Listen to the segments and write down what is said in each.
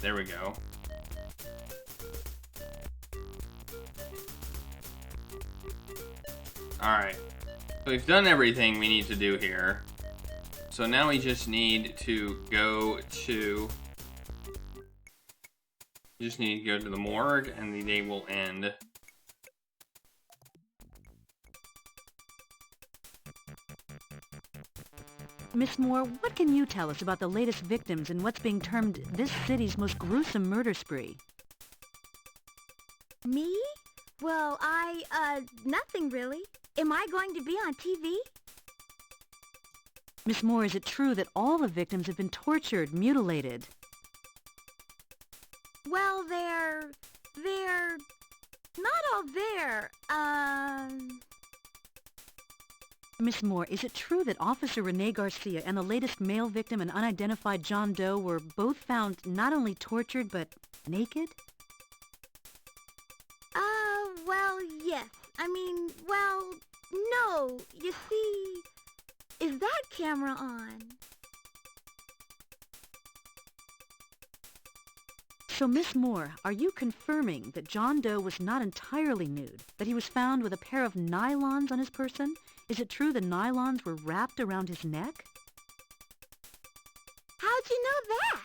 There we go. Alright. So we've done everything we need to do here. So now we just need to go to... We just need to go to the morgue and the day will end. Miss Moore, what can you tell us about the latest victims in what's being termed this city's most gruesome murder spree? Me? Well, nothing really. Am I going to be on TV? Miss Moore, is it true that all the victims have been tortured, mutilated? Well, they're not all there. Miss Moore, is it true that Officer Rene Garcia and the latest male victim, an unidentified John Doe, were both found not only tortured, but naked? Well, yes. I mean, well, no. You see, is that camera on? So, Miss Moore, are you confirming that John Doe was not entirely nude, that he was found with a pair of nylons on his person? Is it true the nylons were wrapped around his neck? How'd you know that?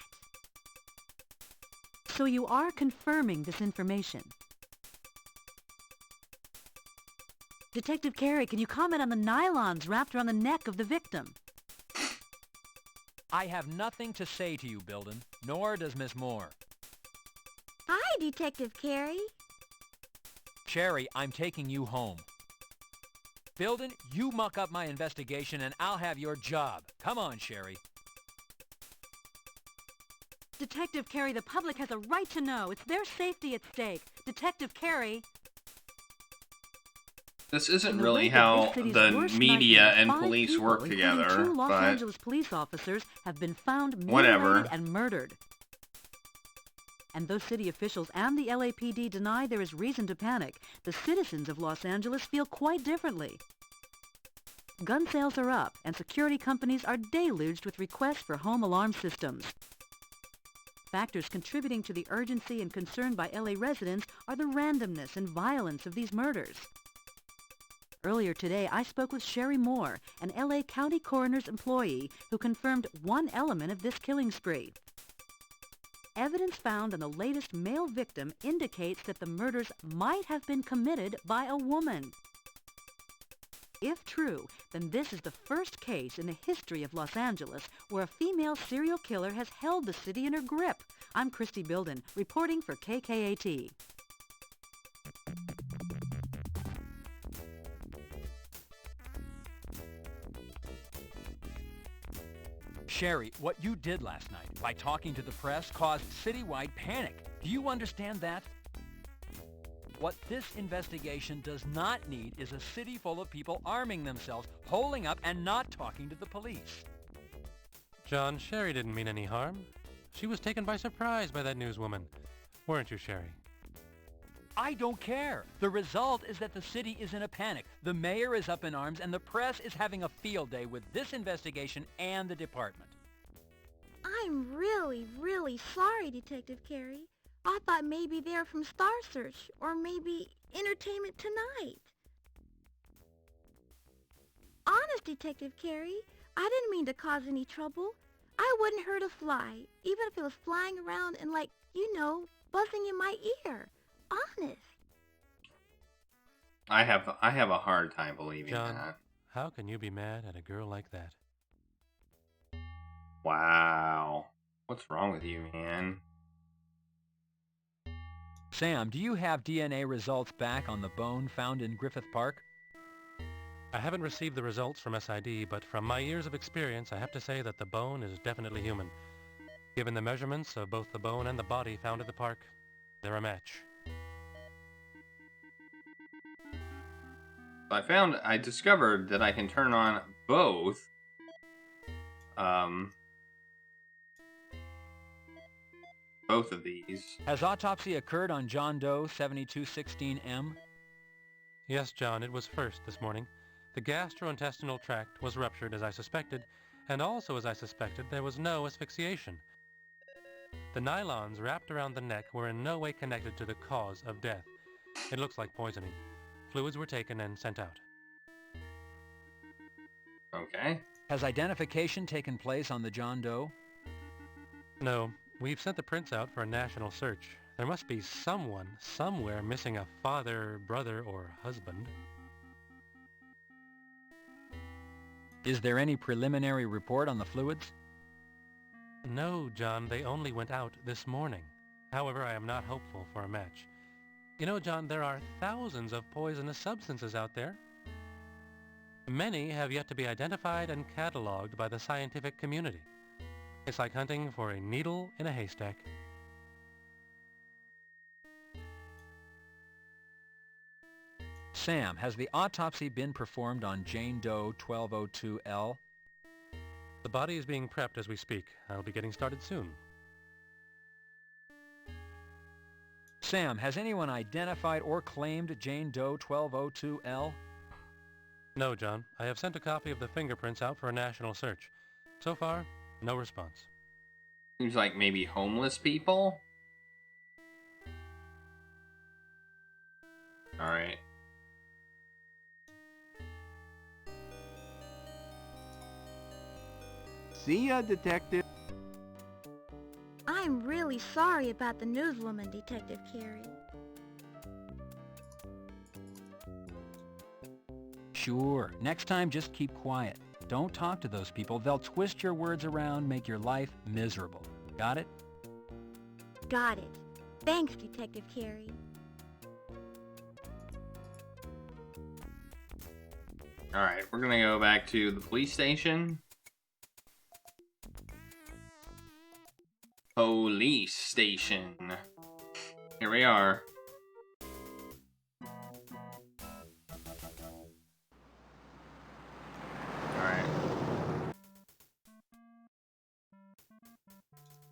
So you are confirming this information. Detective Carey, can you comment on the nylons wrapped around the neck of the victim? I have nothing to say to you, Bilden, nor does Miss Moore. Hi, Detective Carey. Sherry, I'm taking you home. Bilden, you muck up my investigation and I'll have your job. Come on, Sherry. Detective Carey, the public has a right to know. It's their safety at stake. Detective Carey... This isn't really how the media and police work together, two Los but Angeles police officers have been found whatever. mutilated and murdered. And though city officials and the LAPD deny there is reason to panic, the citizens of Los Angeles feel quite differently. Gun sales are up, and security companies are deluged with requests for home alarm systems. Factors contributing to the urgency and concern by LA residents are the randomness and violence of these murders. Earlier today, I spoke with Sherry Moore, an LA County Coroner's employee who confirmed one element of this killing spree. Evidence found on the latest male victim indicates that the murders might have been committed by a woman. If true, then this is the first case in the history of Los Angeles where a female serial killer has held the city in her grip. I'm Christy Bilden, reporting for KKAT. Sherry, what you did last night by talking to the press caused citywide panic. Do you understand that? What this investigation does not need is a city full of people arming themselves, holding up, and not talking to the police. John, Sherry didn't mean any harm. She was taken by surprise by that newswoman. Weren't you, Sherry? I don't care. The result is that the city is in a panic. The mayor is up in arms, and the press is having a field day with this investigation and the department. I'm really, really sorry, Detective Carey. I thought maybe they're from Star Search, or maybe Entertainment Tonight. Honest, Detective Carey, I didn't mean to cause any trouble. I wouldn't hurt a fly, even if it was flying around and buzzing in my ear. Honest. I have a hard time believing John, that. how can you be mad at a girl like that? Wow. What's wrong with you, man? Sam, do you have DNA results back on the bone found in Griffith Park? I haven't received the results from SID, but from my years of experience, I have to say that the bone is definitely human. Given the measurements of both the bone and the body found at the park, they're a match. I discovered that I can turn on both. Both of these. Has autopsy occurred on John Doe 7216M? Yes, John, it was first this morning. The gastrointestinal tract was ruptured as I suspected, and also as I suspected, there was no asphyxiation. The nylons wrapped around the neck were in no way connected to the cause of death. It looks like poisoning. Fluids were taken and sent out. Okay. Has identification taken place on the John Doe? No, we've sent the prints out for a national search. There must be someone, somewhere, missing a father, brother, or husband. Is there any preliminary report on the fluids? No, John, they only went out this morning. However, I am not hopeful for a match. You know, John, there are thousands of poisonous substances out there. Many have yet to be identified and cataloged by the scientific community. It's like hunting for a needle in a haystack. Sam, has the autopsy been performed on Jane Doe 1202L? The body is being prepped as we speak. I'll be getting started soon. Sam, has anyone identified or claimed Jane Doe 1202L? No, John. I have sent a copy of the fingerprints out for a national search. So far, no response. Seems like maybe homeless people? Alright. See ya, Detective. I'm really sorry about the newswoman, Detective Carey. Sure. Next time, just keep quiet. Don't talk to those people. They'll twist your words around, make your life miserable. Got it? Got it. Thanks, Detective Carey. Alright, we're gonna go back to the police station. Police station. Here we are. Alright.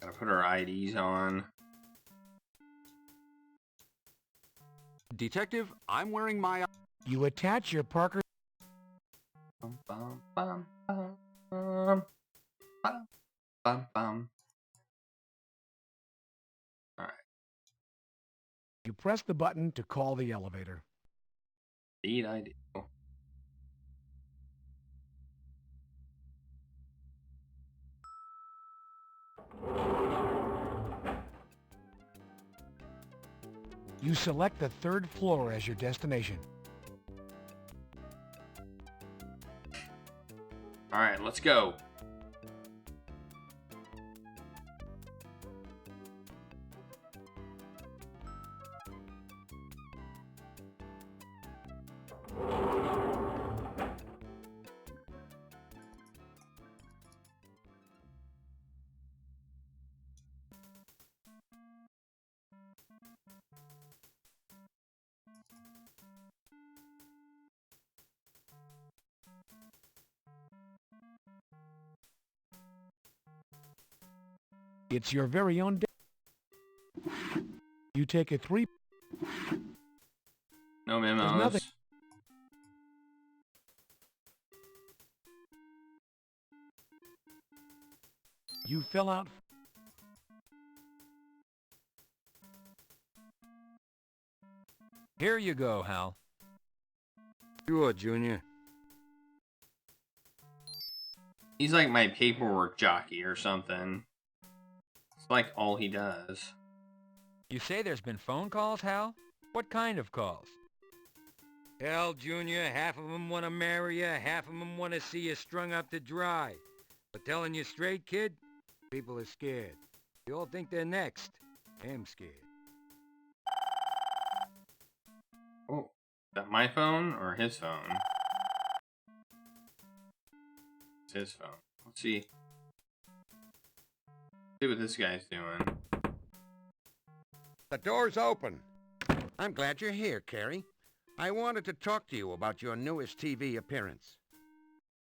Gotta put our IDs on. Detective, I'm wearing my... You attach your Parker... Bum, bum, bum, bum, bum, bum, bum, bum. You press the button to call the elevator. Indeed I do. You select the 3rd floor as your destination. Alright, let's go. It's your very own You take a 3... No nothing. memos. You fill out... Here you go, Hal. Sure, Junior. He's like my paperwork jockey or something. It's like all he does. You say there's been phone calls, Hal? What kind of calls? Hell, Junior, half of them want to marry you, half of them want to see you strung up to dry. But telling you straight, kid, people are scared. They all think they're next. I'm scared. Oh, is that my phone or his phone? It's his phone. Let's see. See what this guy's doing. The door's open. I'm glad you're here, Carrie. I wanted to talk to you about your newest TV appearance.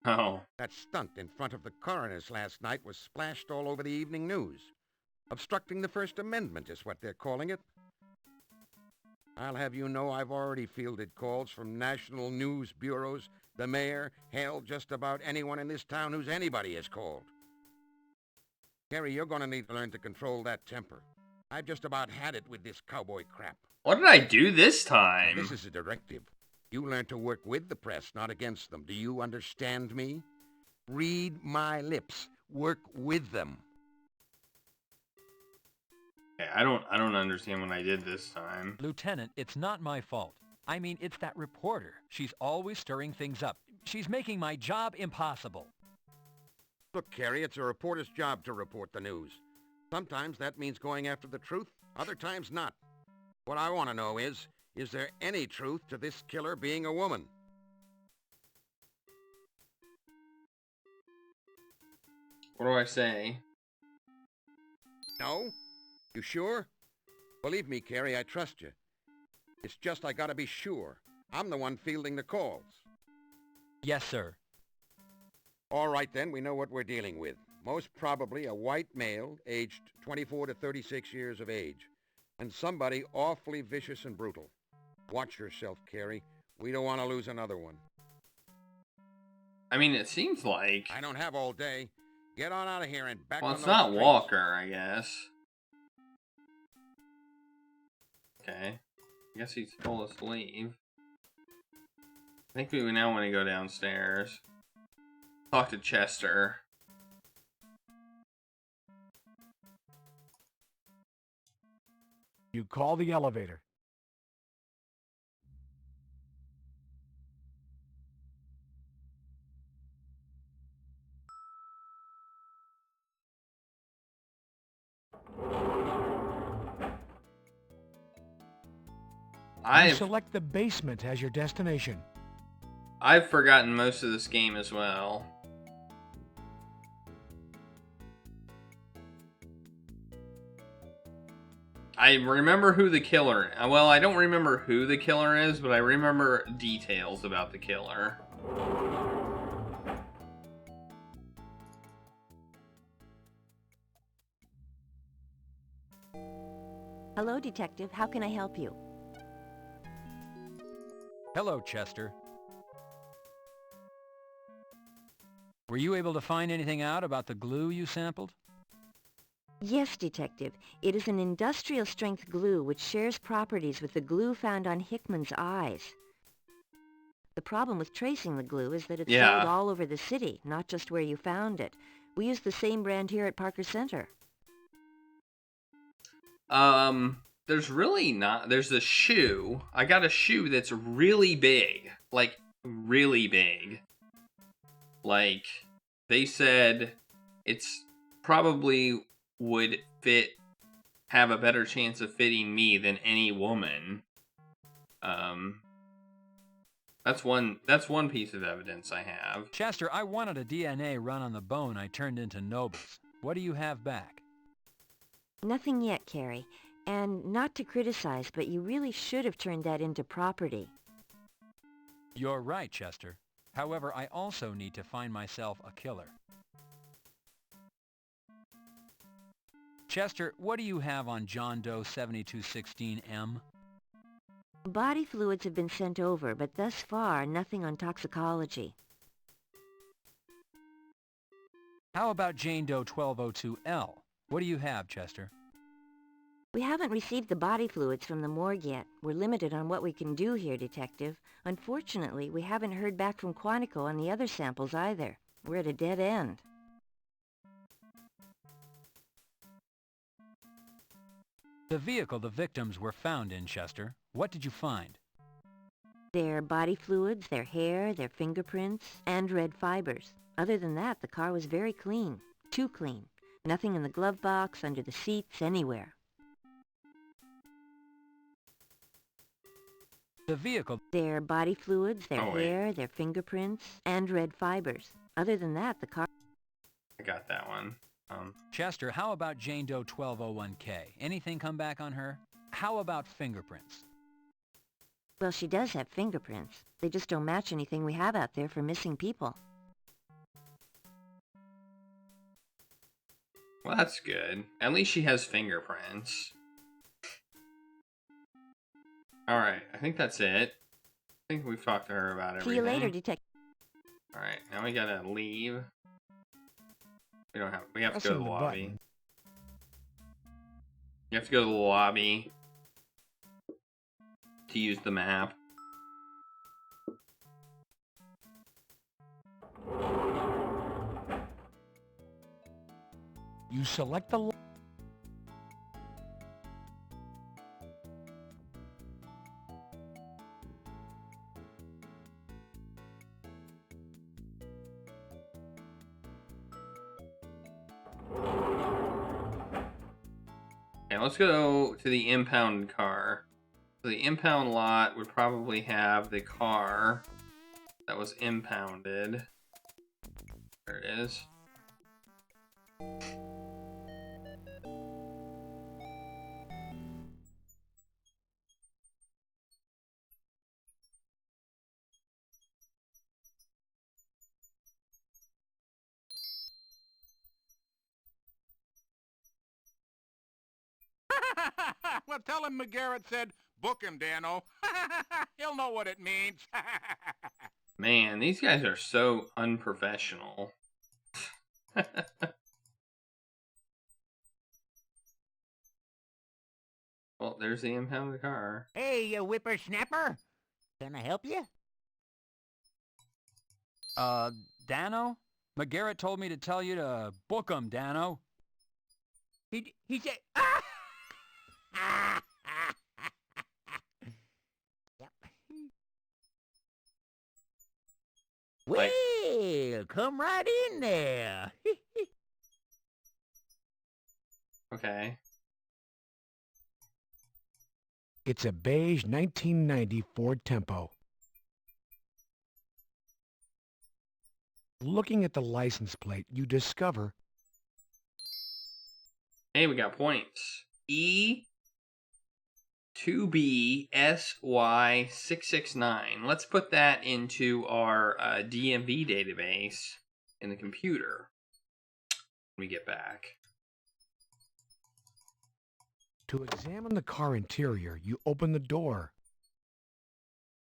Oh, That stunt in front of the coroner's last night was splashed all over the evening news. Obstructing the First Amendment is what they're calling it. I'll have you know I've already fielded calls from national news bureaus, the mayor, hell, just about anyone in this town who's anybody is called. Carrie, you're gonna need to learn to control that temper. I've just about had it with this cowboy crap. What did I do this time? This is a directive. You learn to work with the press, not against them. Do you understand me? Read my lips. Work with them. Okay, I don't understand what I did this time. Lieutenant, it's not my fault. I mean, it's that reporter. She's always stirring things up. She's making my job impossible. Look, Carrie, it's a reporter's job to report the news. Sometimes that means going after the truth, other times not. What I want to know is there any truth to this killer being a woman? What do I say? No? You sure? Believe me, Carrie, I trust you. It's just I gotta be sure. I'm the one fielding the calls. Yes, sir. All right, then, we know what we're dealing with. Most probably a white male, aged 24 to 36 years of age. And somebody awfully vicious and brutal. Watch yourself, Carrie. We don't want to lose another one. I mean, it seems like... I don't have all day. Get on out of here and back Well, on it's those not streets. Walker, I guess. Okay. I guess he's told us to leave. I think we now want to go downstairs. Talk to Chester. You call the elevator. You select the basement as your destination. I've forgotten most of this game as well. I remember who the killer... Well, I don't remember who the killer is, but I remember details about the killer. Hello, Detective. How can I help you? Hello, Chester. Were you able to find anything out about the glue you sampled? Yes, Detective. It is an industrial-strength glue which shares properties with the glue found on Hickman's eyes. The problem with tracing the glue is that it's sold all over the city, not just where you found it. We use the same brand here at Parker Center. There's really not... There's a shoe. I got a shoe that's really big. Like, really big. Like, they said it's probably would have a better chance of fitting me than any woman. That's one piece of evidence I have. Chester, I wanted a DNA run on the bone I turned into Nobles. What do you have back? Nothing yet, Carrie. And not to criticize, but you really should have turned that into property. You're right, Chester. However, I also need to find myself a killer. Chester, what do you have on John Doe 7216M? Body fluids have been sent over, but thus far, nothing on toxicology. How about Jane Doe 1202L? What do you have, Chester? We haven't received the body fluids from the morgue yet. We're limited on what we can do here, Detective. Unfortunately, we haven't heard back from Quantico on the other samples either. We're at a dead end. The vehicle the victims were found in, Chester. What did you find? Their body fluids, their hair, their fingerprints, and red fibers. Other than that, the car was very clean. Too clean. Nothing in the glove box, under the seats, anywhere. The vehicle... Their body fluids, their hair, their fingerprints, and red fibers. Other than that, the car... I got that one. Chester, how about Jane Doe 1201K? Anything come back on her? How about fingerprints? Well, she does have fingerprints. They just don't match anything we have out there for missing people. Well, that's good. At least she has fingerprints. Alright, I think that's it. I think we've talked to her about everything. See you later, Detective. Alright, now we gotta leave. We have to go to the lobby. You have to go to the lobby to use the map. You select the... Okay, let's go to the impound car. So the impound lot would probably have the car that was impounded. There it is. Well, tell him McGarrett said, book him, Dano. He'll know what it means. Man, these guys are so unprofessional. Well, there's the impounded car. Hey, you whippersnapper. Can I help you? Dano? McGarrett told me to tell you to book him, Dano. He said... Yep. Well, come right in there. Okay. It's a beige 1990 Ford Tempo. Looking at the license plate, you discover... Hey, we got points. E2BSY669. Let's put that into our DMV database in the computer when we get back. To examine the car interior, you open the door.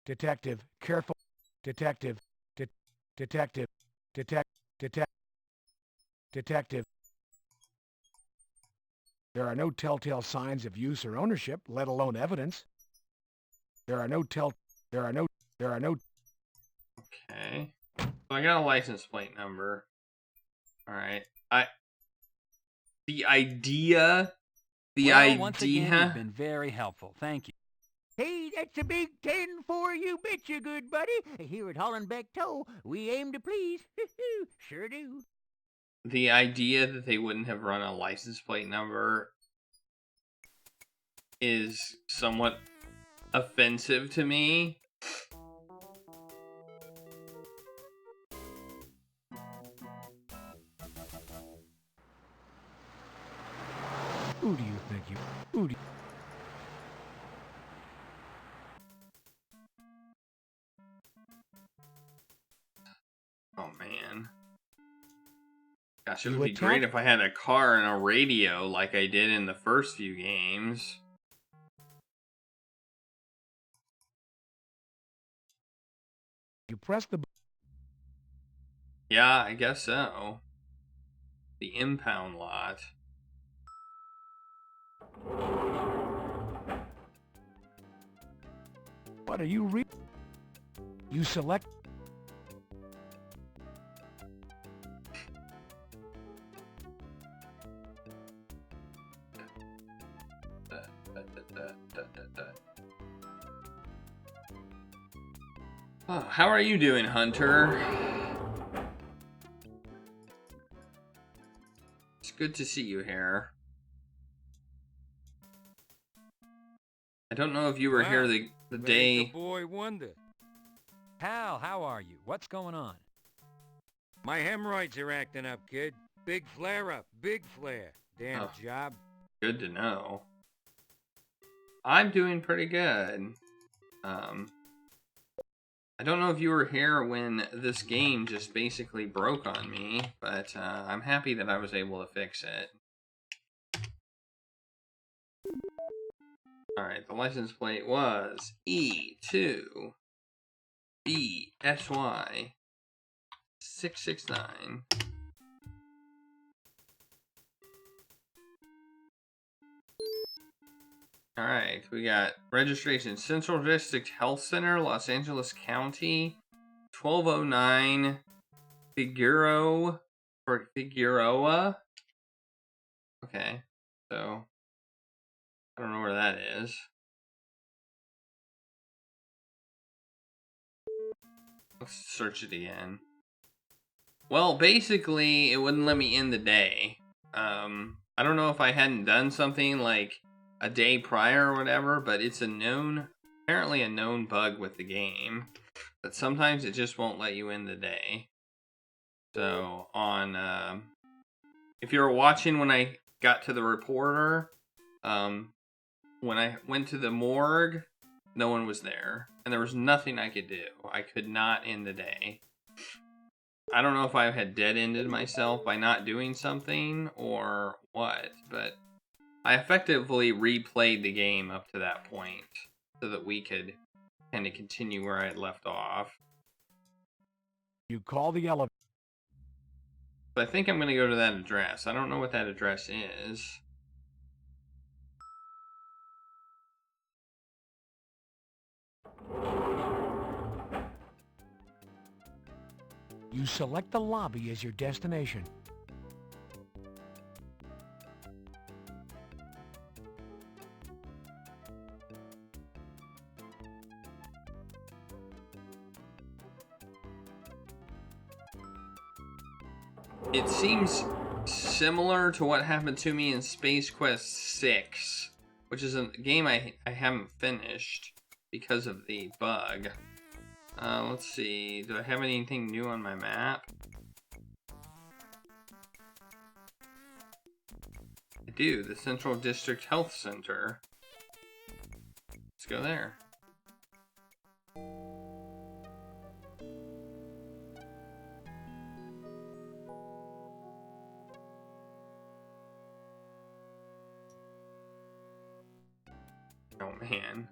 Detective, careful. Detective, detective, detective. There are no telltale signs of use or ownership, let alone evidence. There are no. Okay. So I got a license plate number. Alright. The idea... Once again, you've been very helpful. Thank you. Hey, that's a big 10 for you, betcha, good buddy. Here at Hollenbeck Tow, we aim to please. Sure do. The idea that they wouldn't have run a license plate number is somewhat offensive to me. Who do you think you... Who do you... Oh, man. Gosh, it would be great if I had a car and a radio like I did in the first few games. You press the... Yeah, I guess so. The impound lot. What are you You select... Oh, how are you doing, Hunter? It's good to see you here. I don't know if you were here the day... The boy wonder. Hal, how are you? What's going on? My hemorrhoids are acting up, kid. Big flare-up. Big flare. Damn job. Good to know. I'm doing pretty good. I don't know if you were here when this game just basically broke on me, but I'm happy that I was able to fix it. Alright, the license plate was E2BSY669. Alright, we got registration. Central District Health Center, Los Angeles County, 1209 Figueroa. Okay, so I don't know where that is. Let's search it again. Well, basically, it wouldn't let me end the day. I don't know if I hadn't done something like a day prior or whatever, but it's apparently a known bug with the game. But sometimes it just won't let you end the day. So, if you were watching when I got to the reporter, when I went to the morgue, no one was there. And there was nothing I could do. I could not end the day. I don't know if I had dead-ended myself by not doing something or what, but I effectively replayed the game up to that point so that we could kind of continue where I had left off. You call the elevator. But I think I'm going to go to that address. I don't know what that address is. You select the lobby as your destination. It seems similar to what happened to me in Space Quest 6, which is a game I haven't finished because of the bug. Let's see, do I have anything new on my map? I do, the Central District Health Center. Let's go there. Oh man.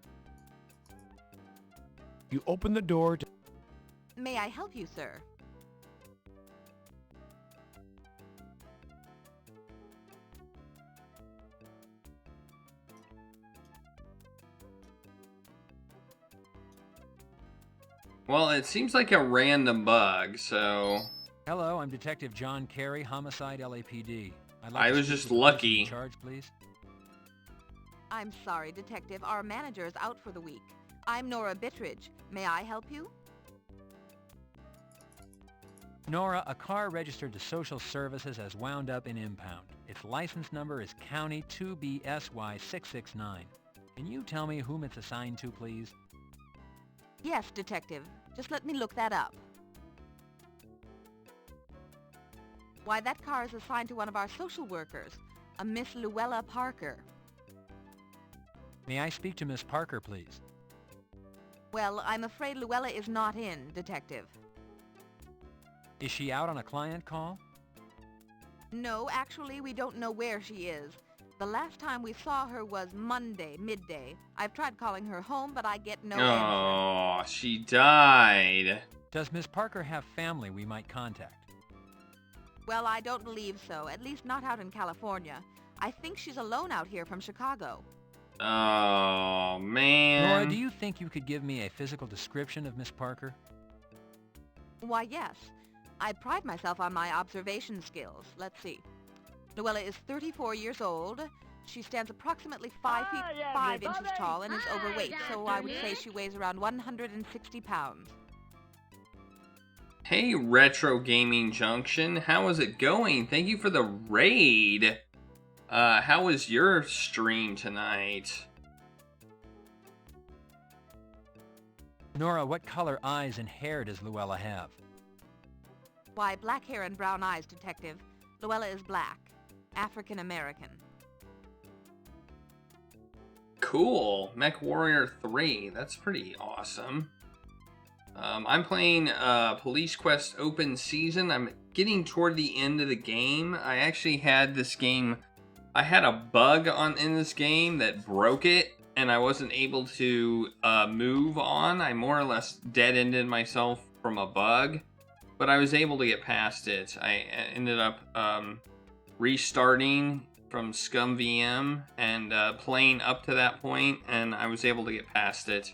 You open the door to... May I help you, sir? Well, it seems like a random bug, so... Hello, I'm Detective John Carey, Homicide LAPD. I was just lucky. In charge, please. I'm sorry, Detective. Our manager is out for the week. I'm Nora Bittridge. May I help you? Nora, a car registered to Social Services has wound up in impound. Its license number is County 2BSY669. Can you tell me whom it's assigned to, please? Yes, Detective. Just let me look that up. Why, that car is assigned to one of our social workers, a Miss Luella Parker. May I speak to Miss Parker, please? Well, I'm afraid Luella is not in, Detective. Is she out on a client call? No, actually, we don't know where she is. The last time we saw her was Monday, midday. I've tried calling her home, but I get no answer. Oh, she died. Does Miss Parker have family we might contact? Well, I don't believe so, at least not out in California. I think she's alone out here from Chicago. Oh, man. Nora, do you think you could give me a physical description of Miss Parker? Why, yes. I pride myself on my observation skills. Let's see. Luella is 34 years old. She stands approximately 5 feet 5 inches tall and is overweight, so I would say she weighs around 160 pounds. Hey, Retro Gaming Junction. How is it going? Thank you for the raid. How was your stream tonight? Nora, what color eyes and hair does Luella have? Why, black hair and brown eyes, Detective. Luella is black. African American. Cool. Mech Warrior 3. That's pretty awesome. I'm playing Police Quest Open Season. I'm getting toward the end of the game. I actually had this game... I had a bug in this game that broke it, and I wasn't able to move on. I more or less dead-ended myself from a bug, but I was able to get past it. I ended up restarting, from ScumVM and playing up to that point, and I was able to get past it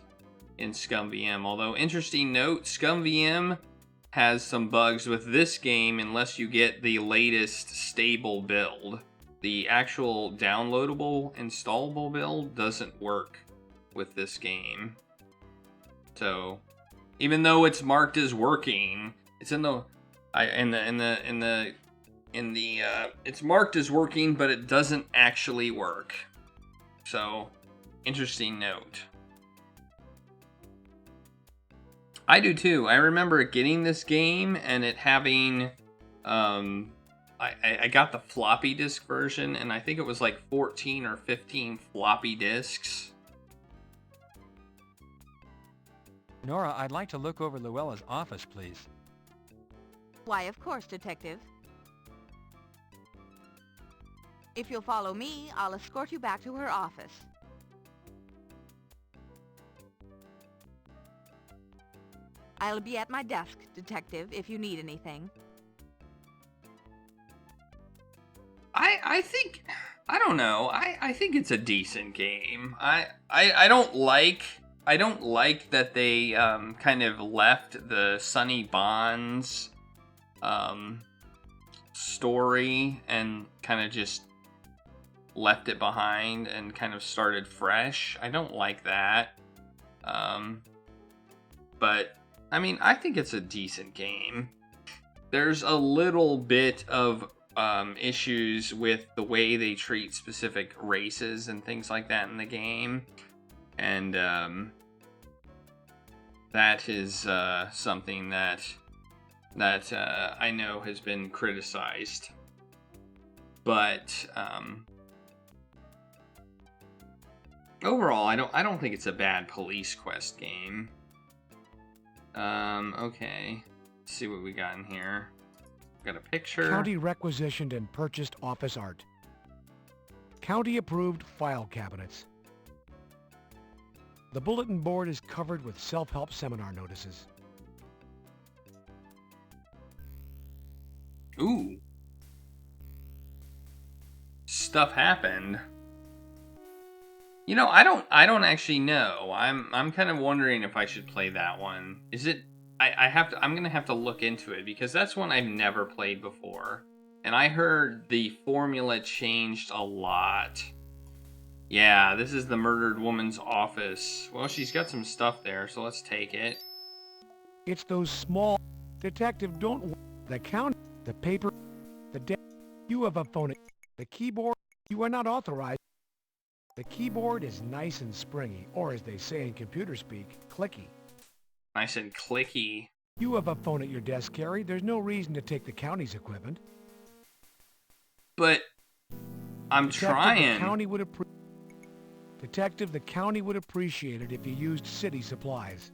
in ScumVM. Although, interesting note, ScumVM has some bugs with this game unless you get the latest stable build. The actual downloadable, installable build doesn't work with this game. So, even though it's marked as working, it's in the it's marked as working, but it doesn't actually work. So, interesting note. I do too. I remember getting this game and it having, I got the floppy disk version, and I think it was like 14 or 15 floppy disks. Nora, I'd like to look over Luella's office, please. Why, of course, Detective. If you'll follow me, I'll escort you back to her office. I'll be at my desk, Detective, if you need anything. I think, I don't know. I think it's a decent game. I don't like that they kind of left the Sonny Bonds story and kind of just left it behind and kind of started fresh. I don't like that. But I mean, I think it's a decent game. There's a little bit of issues with the way they treat specific races and things like that in the game. And that is something that I know has been criticized. But overall, I don't think it's a bad police quest game. Okay. Let's see what we got in here. Got a picture. County requisitioned and purchased office art. County approved file cabinets. The bulletin board is covered with self-help seminar notices. Ooh. Stuff happened. You know, I don't actually know. I'm kind of wondering if I should play that one. Is it I'm going to have to look into it because that's one I've never played before. And I heard the formula changed a lot. Yeah, this is the murdered woman's office. Well, she's got some stuff there, so let's take it. It's those small... Detective, don't... The county, the paper, the desk, you have a phone, the keyboard, you are not authorized. The keyboard is nice and springy, or as they say in computer speak, clicky. Nice and clicky. You have a phone at your desk, Carrie. There's no reason to take the county's equipment. But I'm trying. Detective, the county would appreciate it if you used city supplies.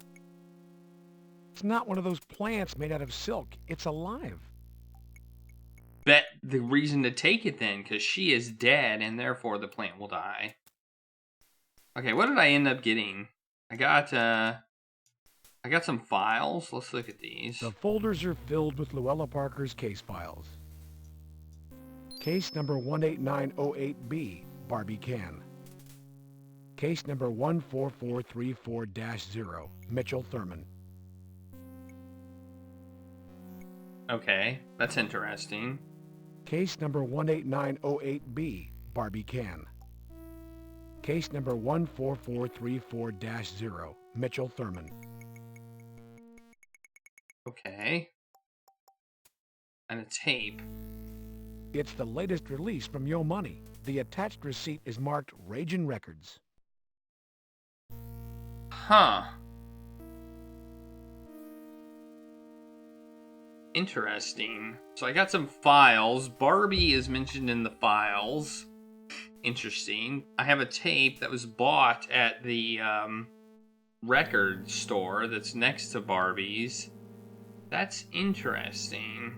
It's not one of those plants made out of silk. It's alive. Bet the reason to take it then, because she is dead and therefore the plant will die. Okay, what did I end up getting? I got some files. Let's look at these. The folders are filled with Luella Parker's case files. Case number 18908B, Barbie Can. Case number 14434-0, Mitchell Thurman. Okay, that's interesting. Case number 18908B, Barbie Can. Case number 14434-0, Mitchell Thurman. Okay. And a tape. It's the latest release from Yo Money. The attached receipt is marked Ragin' Records. Huh. Interesting. So I got some files. Barbie is mentioned in the files. Interesting. I have a tape that was bought at the record store that's next to Barbie's. That's interesting.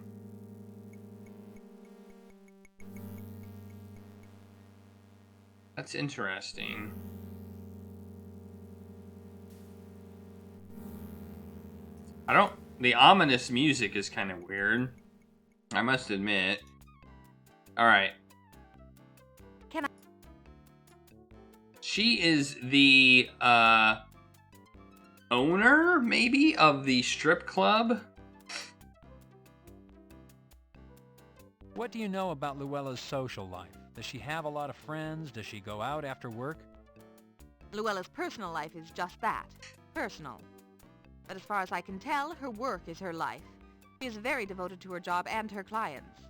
That's interesting. The ominous music is kind of weird. I must admit. Alright. She is the owner, maybe, of the strip club. What do you know about Luella's social life? Does she have a lot of friends? Does she go out after work? Luella's personal life is just that, personal. But as far as I can tell, her work is her life. She is very devoted to her job and her clients.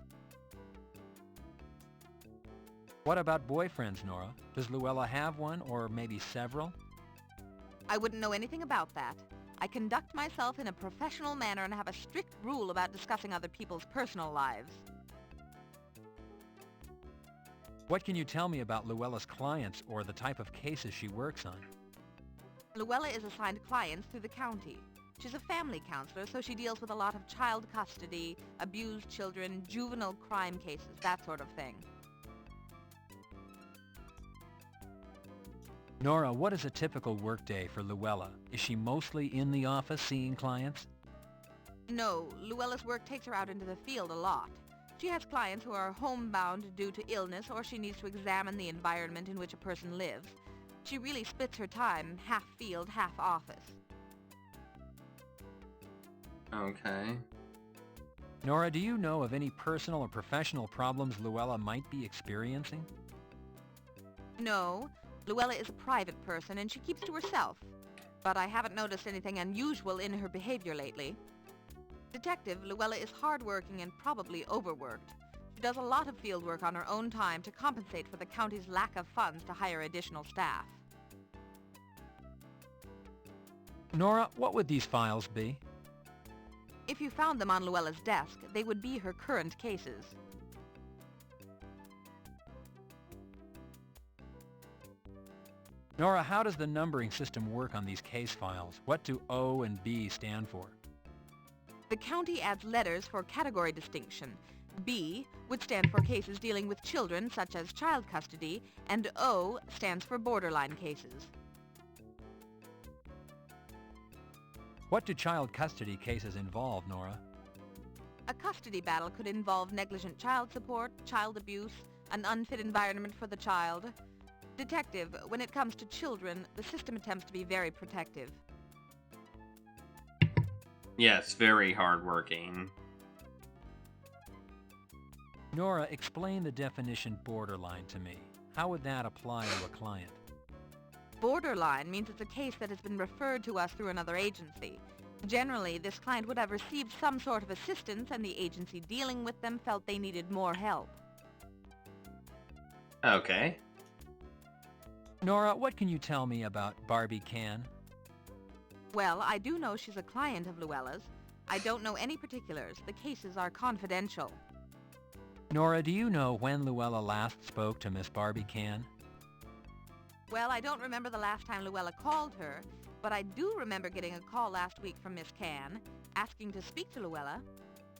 What about boyfriends, Nora? Does Luella have one, or maybe several? I wouldn't know anything about that. I conduct myself in a professional manner and have a strict rule about discussing other people's personal lives. What can you tell me about Luella's clients or the type of cases she works on? Luella is assigned clients through the county. She's a family counselor, so she deals with a lot of child custody, abused children, juvenile crime cases, that sort of thing. Nora, what is a typical workday for Luella? Is she mostly in the office seeing clients? No, Luella's work takes her out into the field a lot. She has clients who are homebound due to illness, or she needs to examine the environment in which a person lives. She really splits her time, half field, half office. Okay. Nora, do you know of any personal or professional problems Luella might be experiencing? No, Luella is a private person and she keeps to herself. But I haven't noticed anything unusual in her behavior lately. Detective, Luella is hardworking and probably overworked. She does a lot of field work on her own time to compensate for the county's lack of funds to hire additional staff. Nora, what would these files be? If you found them on Luella's desk, they would be her current cases. Nora, how does the numbering system work on these case files? What do O and B stand for? The county adds letters for category distinction. B would stand for cases dealing with children, such as child custody, and O stands for borderline cases. What do child custody cases involve, Nora? A custody battle could involve negligent child support, child abuse, an unfit environment for the child. Detective, when it comes to children, the system attempts to be very protective. Yes, very hardworking. Nora, explain the definition borderline to me. How would that apply to a client? Borderline means it's a case that has been referred to us through another agency. Generally, this client would have received some sort of assistance and the agency dealing with them felt they needed more help. Okay. Nora, what can you tell me about Barbie Can? Well, I do know she's a client of Luella's. I don't know any particulars. The cases are confidential. Nora, do you know when Luella last spoke to Miss Barbie Can? Well, I don't remember the last time Luella called her, but I do remember getting a call last week from Miss Can, asking to speak to Luella.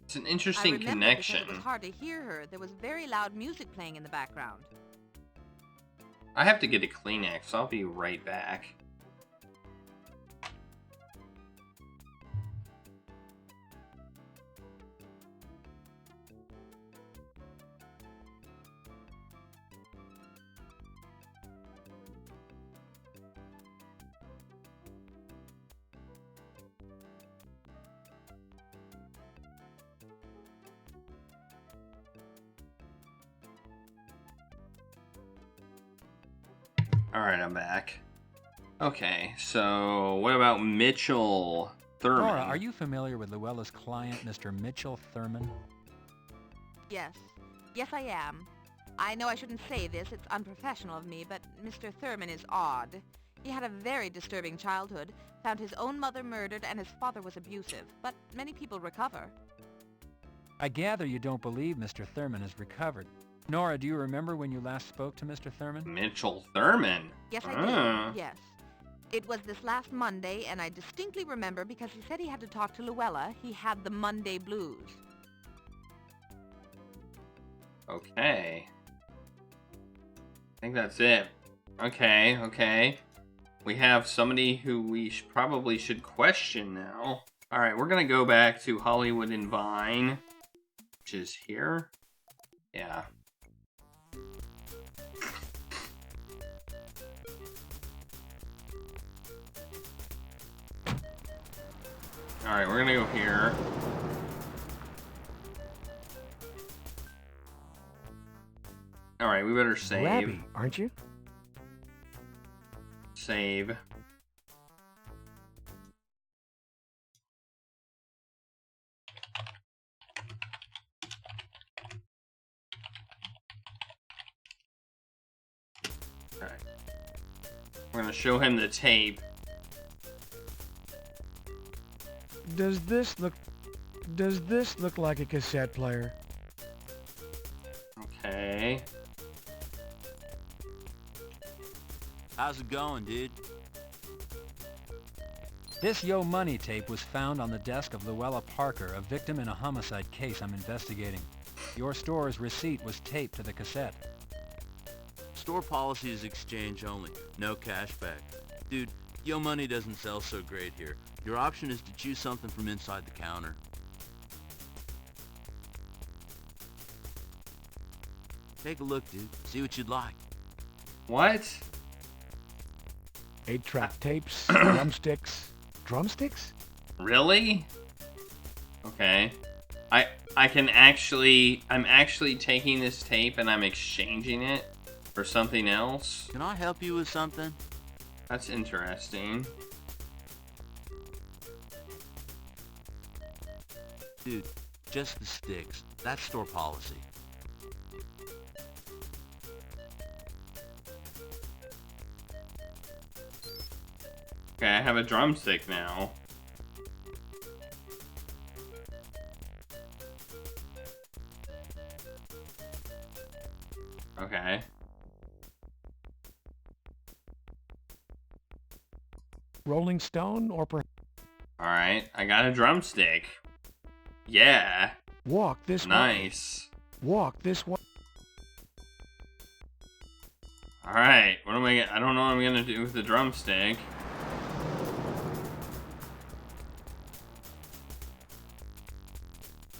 It's an interesting I remember connection. because it was hard to hear her. There was very loud music playing in the background. I have to get a Kleenex. I'll be right back. Alright, I'm back. Okay, so what about Mitchell Thurman? Nora, are you familiar with Luella's client, Mr. Mitchell Thurman? Yes. Yes, I am. I know I shouldn't say this, it's unprofessional of me, but Mr. Thurman is odd. He had a very disturbing childhood, found his own mother murdered, and his father was abusive, but many people recover. I gather you don't believe Mr. Thurman has recovered. Nora, do you remember when you last spoke to Mr. Thurman? Mitchell Thurman? Yes, I did. Yes. It was this last Monday, and I distinctly remember because he said he had to talk to Luella. He had the Monday blues. Okay. I think that's it. Okay. We have somebody who we probably should question now. Alright, we're gonna go back to Hollywood and Vine, which is here. Yeah. Alright, we're gonna go here. Alright, we better save. Grabby, aren't you? Save. Alright. We're gonna show him the tape. Does this look like a cassette player? Okay. How's it going, dude? This Yo Money tape was found on the desk of Luella Parker, a victim in a homicide case I'm investigating. Your store's receipt was taped to the cassette. Store policy is exchange only, no cash back. Dude, Yo Money doesn't sell so great here. Your option is to choose something from inside the counter. Take a look, dude. See what you'd like. What? 8-track tapes, drumsticks. Drumsticks? Really? Okay. I'm actually taking this tape and I'm exchanging it for something else. Can I help you with something? That's interesting. Dude, just the sticks. That's store policy. Okay, I have a drumstick now. Okay. Rolling Stone or perhaps... Alright, I got a drumstick. Yeah. Walk this way. Nice. Walk this way. Alright, what am I don't know what I'm gonna do with the drumstick.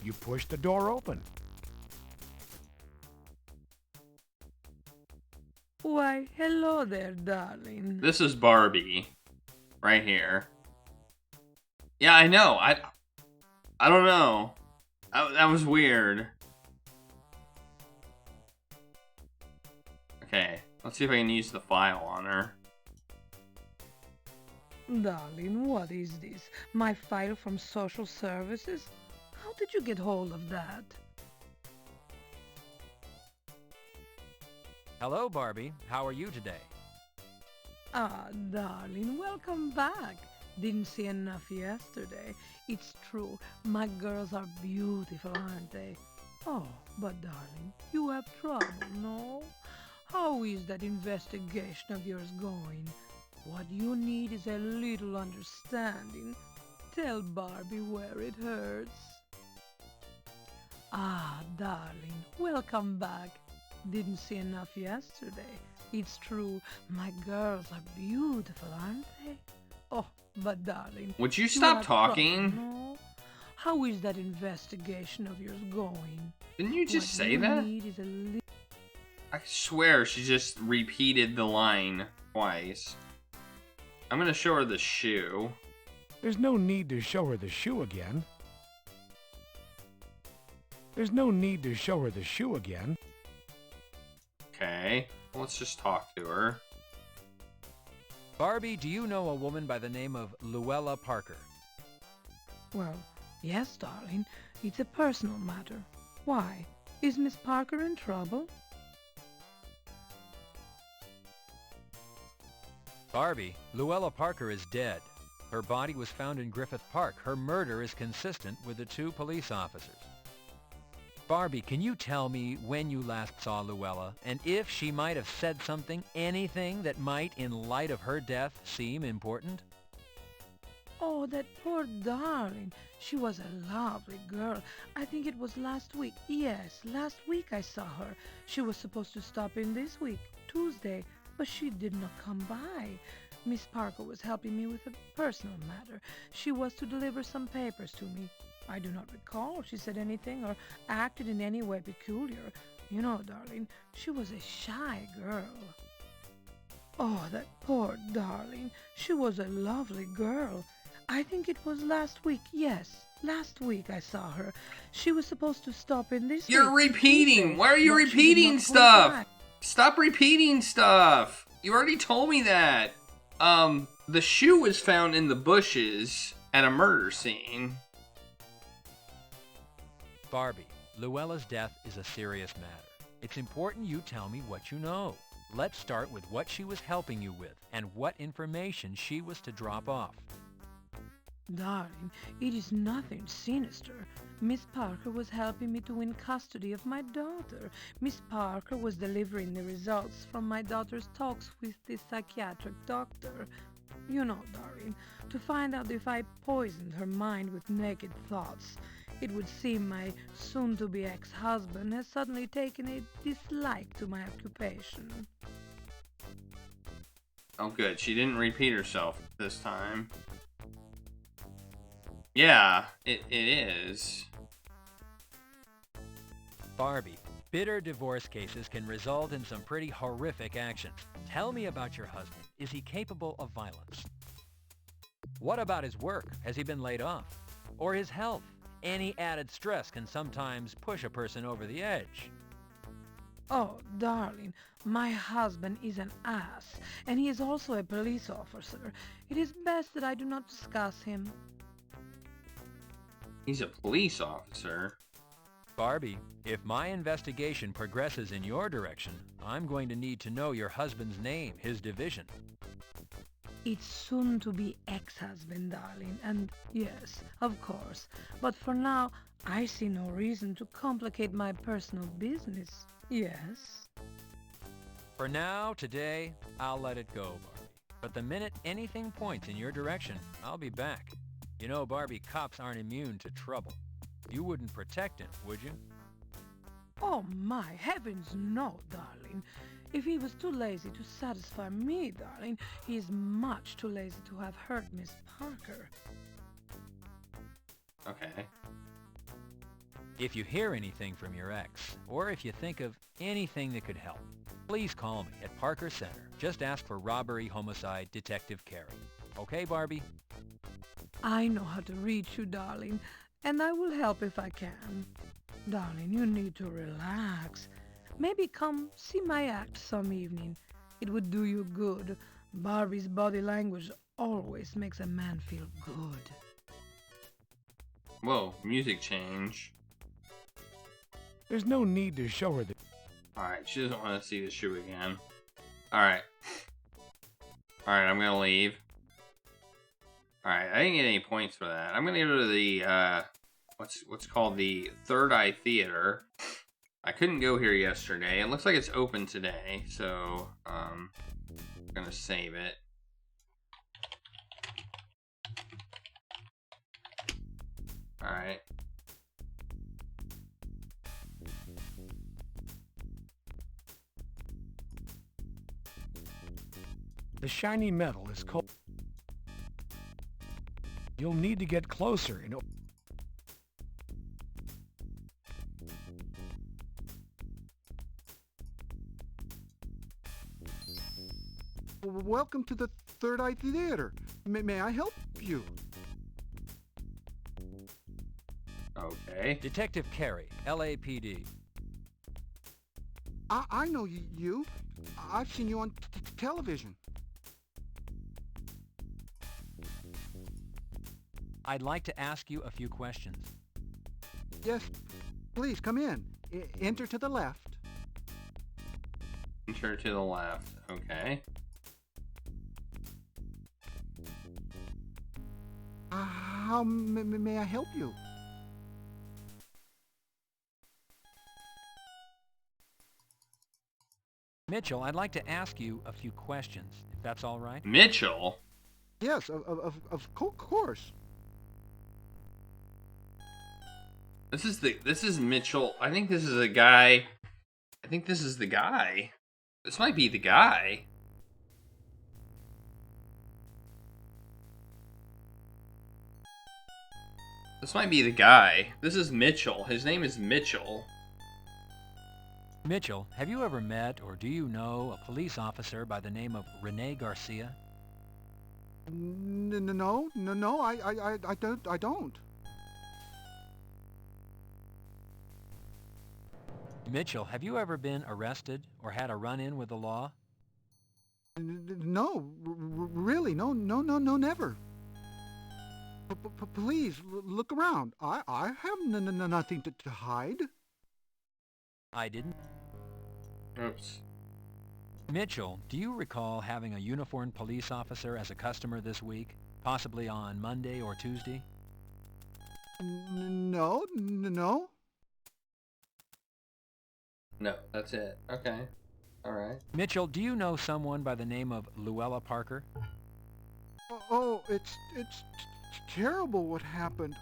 You push the door open. Why, hello there, darling. This is Barbie. Right here. Yeah, I know. I don't know. That was weird. Okay, let's see if I can use the file on her. Darling, what is this? My file from social services? How did you get hold of that? Hello, Barbie. How are you today? Ah, darling, welcome back. Didn't see enough yesterday. It's true, my girls are beautiful, aren't they? Oh, but darling, you have trouble, no? How is that investigation of yours going? What you need is a little understanding. Tell Barbie where it hurts. Ah, darling, welcome back. Didn't see enough yesterday. It's true, my girls are beautiful, aren't they? Oh, but darling... Would you stop have talking? trouble, no? How is that investigation of yours going? Didn't you just What say you that? need is a li- I swear she just repeated the line twice. I'm gonna show her the shoe. There's no need to show her the shoe again. There's no need to show her the shoe again. Okay, let's just talk to her. Barbie, do you know a woman by the name of Luella Parker? Well, yes, darling. It's a personal matter. Why? Is Miss Parker in trouble? Barbie, Luella Parker is dead. Her body was found in Griffith Park. Her murder is consistent with the two police officers. Barbie, can you tell me when you last saw Luella, and if she might have said something, anything that might, in light of her death, seem important? Oh, that poor darling. She was a lovely girl. I think it was last week. Yes, last week I saw her. She was supposed to stop in this week, Tuesday, but she did not come by. Miss Parker was helping me with a personal matter. She was to deliver some papers to me. I do not recall she said anything or acted in any way peculiar. You know, darling, she was a shy girl. Oh, that poor darling. She was a lovely girl. I think it was last week. Yes, last week I saw her. She was supposed to stop in this You're week, repeating. Tuesday, Why are you but she did repeating not come stuff? back. Stop repeating stuff. You already told me that. The shoe was found in the bushes at a murder scene. Barbie, Luella's death is a serious matter. It's important you tell me what you know. Let's start with what she was helping you with and what information she was to drop off. Darling, it is nothing sinister. Miss Parker was helping me to win custody of my daughter. Miss Parker was delivering the results from my daughter's talks with the psychiatric doctor. You know, darling, to find out if I poisoned her mind with naked thoughts. It would seem my soon-to-be ex-husband has suddenly taken a dislike to my occupation. Oh, good. She didn't repeat herself this time. Yeah, it is. Barbie, bitter divorce cases can result in some pretty horrific actions. Tell me about your husband. Is he capable of violence? What about his work? Has he been laid off? Or his health? Any added stress can sometimes push a person over the edge. Oh, darling, my husband is an ass, and he is also a police officer. It is best that I do not discuss him. He's a police officer. Barbie, if my investigation progresses in your direction, I'm going to need to know your husband's name, his division. It's soon to be ex-husband, darling, and yes, of course. But for now, I see no reason to complicate my personal business. Yes? For now, today, I'll let it go, Barbie. But the minute anything points in your direction, I'll be back. You know, Barbie, cops aren't immune to trouble. You wouldn't protect him, would you? Oh my heavens, no, darling. If he was too lazy to satisfy me, darling, he is much too lazy to have hurt Miss Parker. Okay. If you hear anything from your ex, or if you think of anything that could help, please call me at Parker Center. Just ask for Robbery Homicide Detective Carey. Okay, Barbie? I know how to reach you, darling, and I will help if I can. Darling, you need to relax. Maybe come see my act some evening. It would do you good. Barbie's body language always makes a man feel good. Whoa, music change. There's no need to show her the... Alright, she doesn't want to see the shoe again. Alright. Alright, I'm gonna leave. Alright, I didn't get any points for that. I'm gonna go to the, what's called the Third Eye Theater. I couldn't go here yesterday. It looks like it's open today, so, I'm gonna save it. Alright. The shiny metal is cold. You'll need to get closer in... Welcome to the Third Eye Theater. May I help you? Okay. Detective Carey, LAPD. I know you. I've seen you on television. I'd like to ask you a few questions. Yes, please come in. Enter to the left. Enter to the left. Okay. How may I help you? Mitchell, I'd like to ask you a few questions, if that's all right. Mitchell? Yes, of course. This is Mitchell. I think this is a guy. I think this is the guy. This might be the guy. This might be the guy. This is Mitchell. His name is Mitchell. Mitchell, have you ever met or do you know a police officer by the name of Rene Garcia? No, I don't. Mitchell, have you ever been arrested or had a run-in with the law? No, really, no, never. Please, look around. I have nothing to hide. I didn't. Oops. Mitchell, do you recall having a uniformed police officer as a customer this week? Possibly on Monday or Tuesday? No. No, that's it. Okay. Alright. Mitchell, do you know someone by the name of Luella Parker? Oh, it's terrible what happened.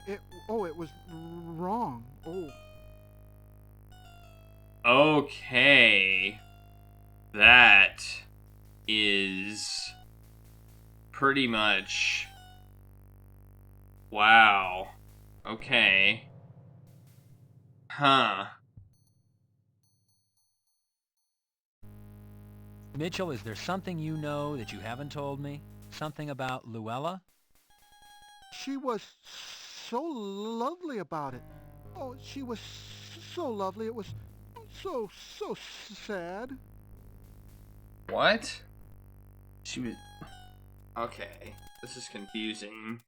It was wrong. Oh. Okay. That is pretty much... Wow. Okay. Huh. Mitchell, is there something you know that you haven't told me? Something about Luella? She was so lovely about it. Oh, she was so lovely. It was so sad. What? She was... Okay. This is confusing.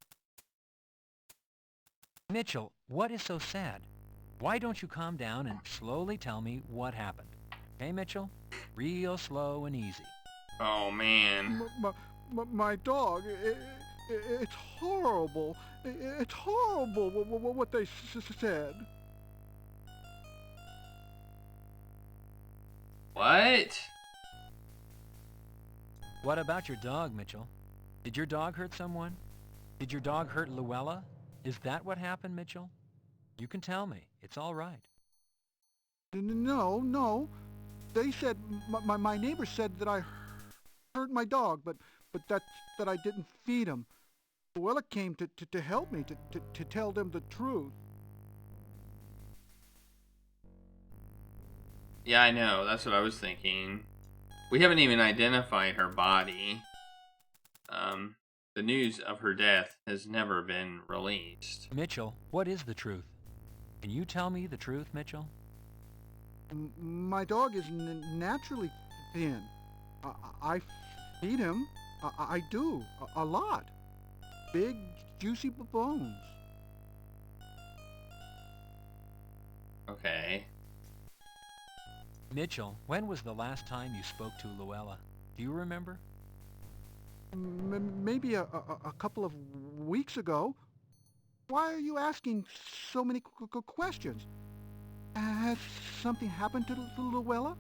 Mitchell, what is so sad? Why don't you calm down and slowly tell me what happened? Okay, Mitchell? Real slow and easy. Oh, man. My dog, it's horrible. It's horrible what they said. What? What about your dog, Mitchell? Did your dog hurt someone? Did your dog hurt Luella? Is that what happened, Mitchell? You can tell me. It's all right. No. They said, my neighbor said that I hurt my dog, but that I didn't feed him. Luella came to help me, to tell them the truth. Yeah, I know. That's what I was thinking. We haven't even identified her body. The news of her death has never been released. Mitchell, what is the truth? Can you tell me the truth, Mitchell? My dog is naturally thin. I feed him. I do. A lot. Big, juicy bones. Okay. Mitchell, when was the last time you spoke to Luella? Do you remember? Maybe a couple of weeks ago. Why are you asking so many questions? Has something happened to Luella?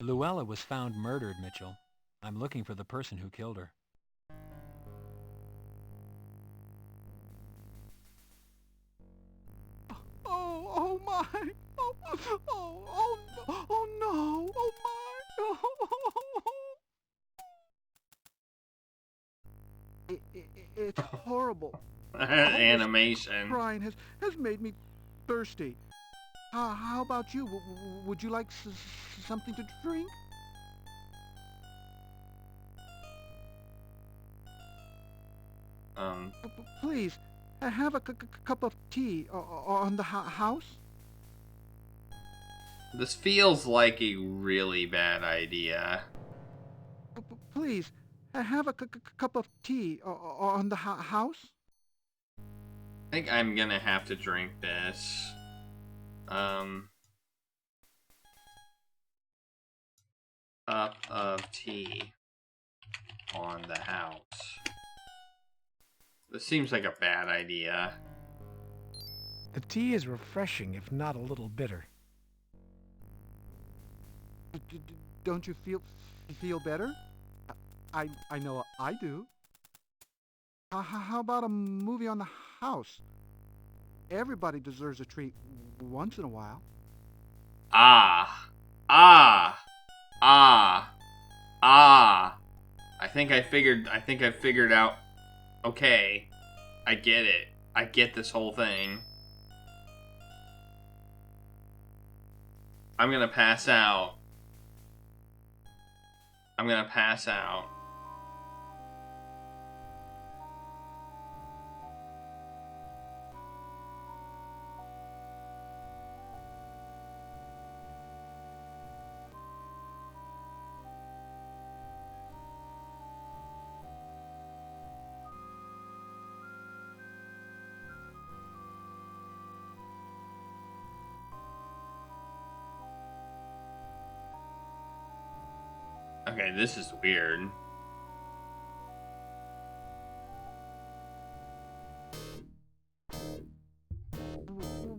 Luella was found murdered, Mitchell. I'm looking for the person who killed her. Oh my! Oh no! Oh my! It's horrible. Animation. Crying has made me thirsty. How about you? Would you like something to drink? Please, have a cup of tea on the house. This feels like a really bad idea. Please, have a cup of tea on the house. I think I'm gonna have to drink this. Cup of tea on the house. This seems like a bad idea. The tea is refreshing, if not a little bitter. Don't you feel better? I know I do. How about a movie on the house? Everybody deserves a treat once in a while. I think I figured out. Okay. I get it. I get this whole thing. I'm gonna pass out. Okay, this is weird.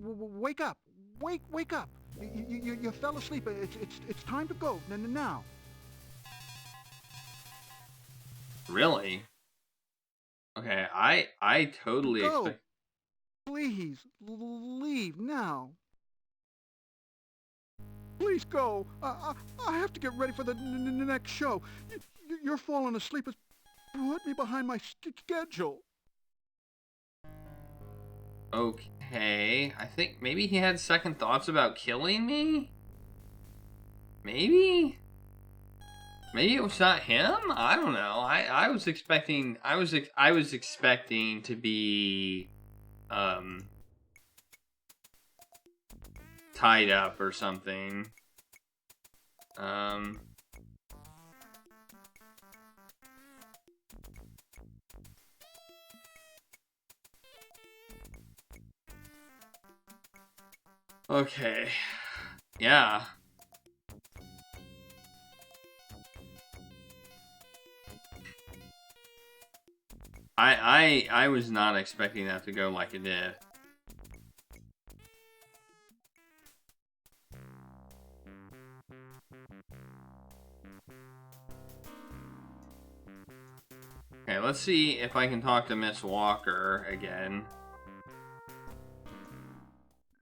Wake up! Wake up! You fell asleep. It's time to go now. Really? Okay, I totally Go. expect. Please leave now. Please go. I have to get ready for the next show. You're falling asleep has put me behind my schedule. Okay, I think maybe he had second thoughts about killing me? Maybe? Maybe it was not him? I don't know. I was expecting I was expecting to be tied up or something. Okay. Yeah. I was not expecting that to go like it did. Okay, let's see if I can talk to Miss Walker again.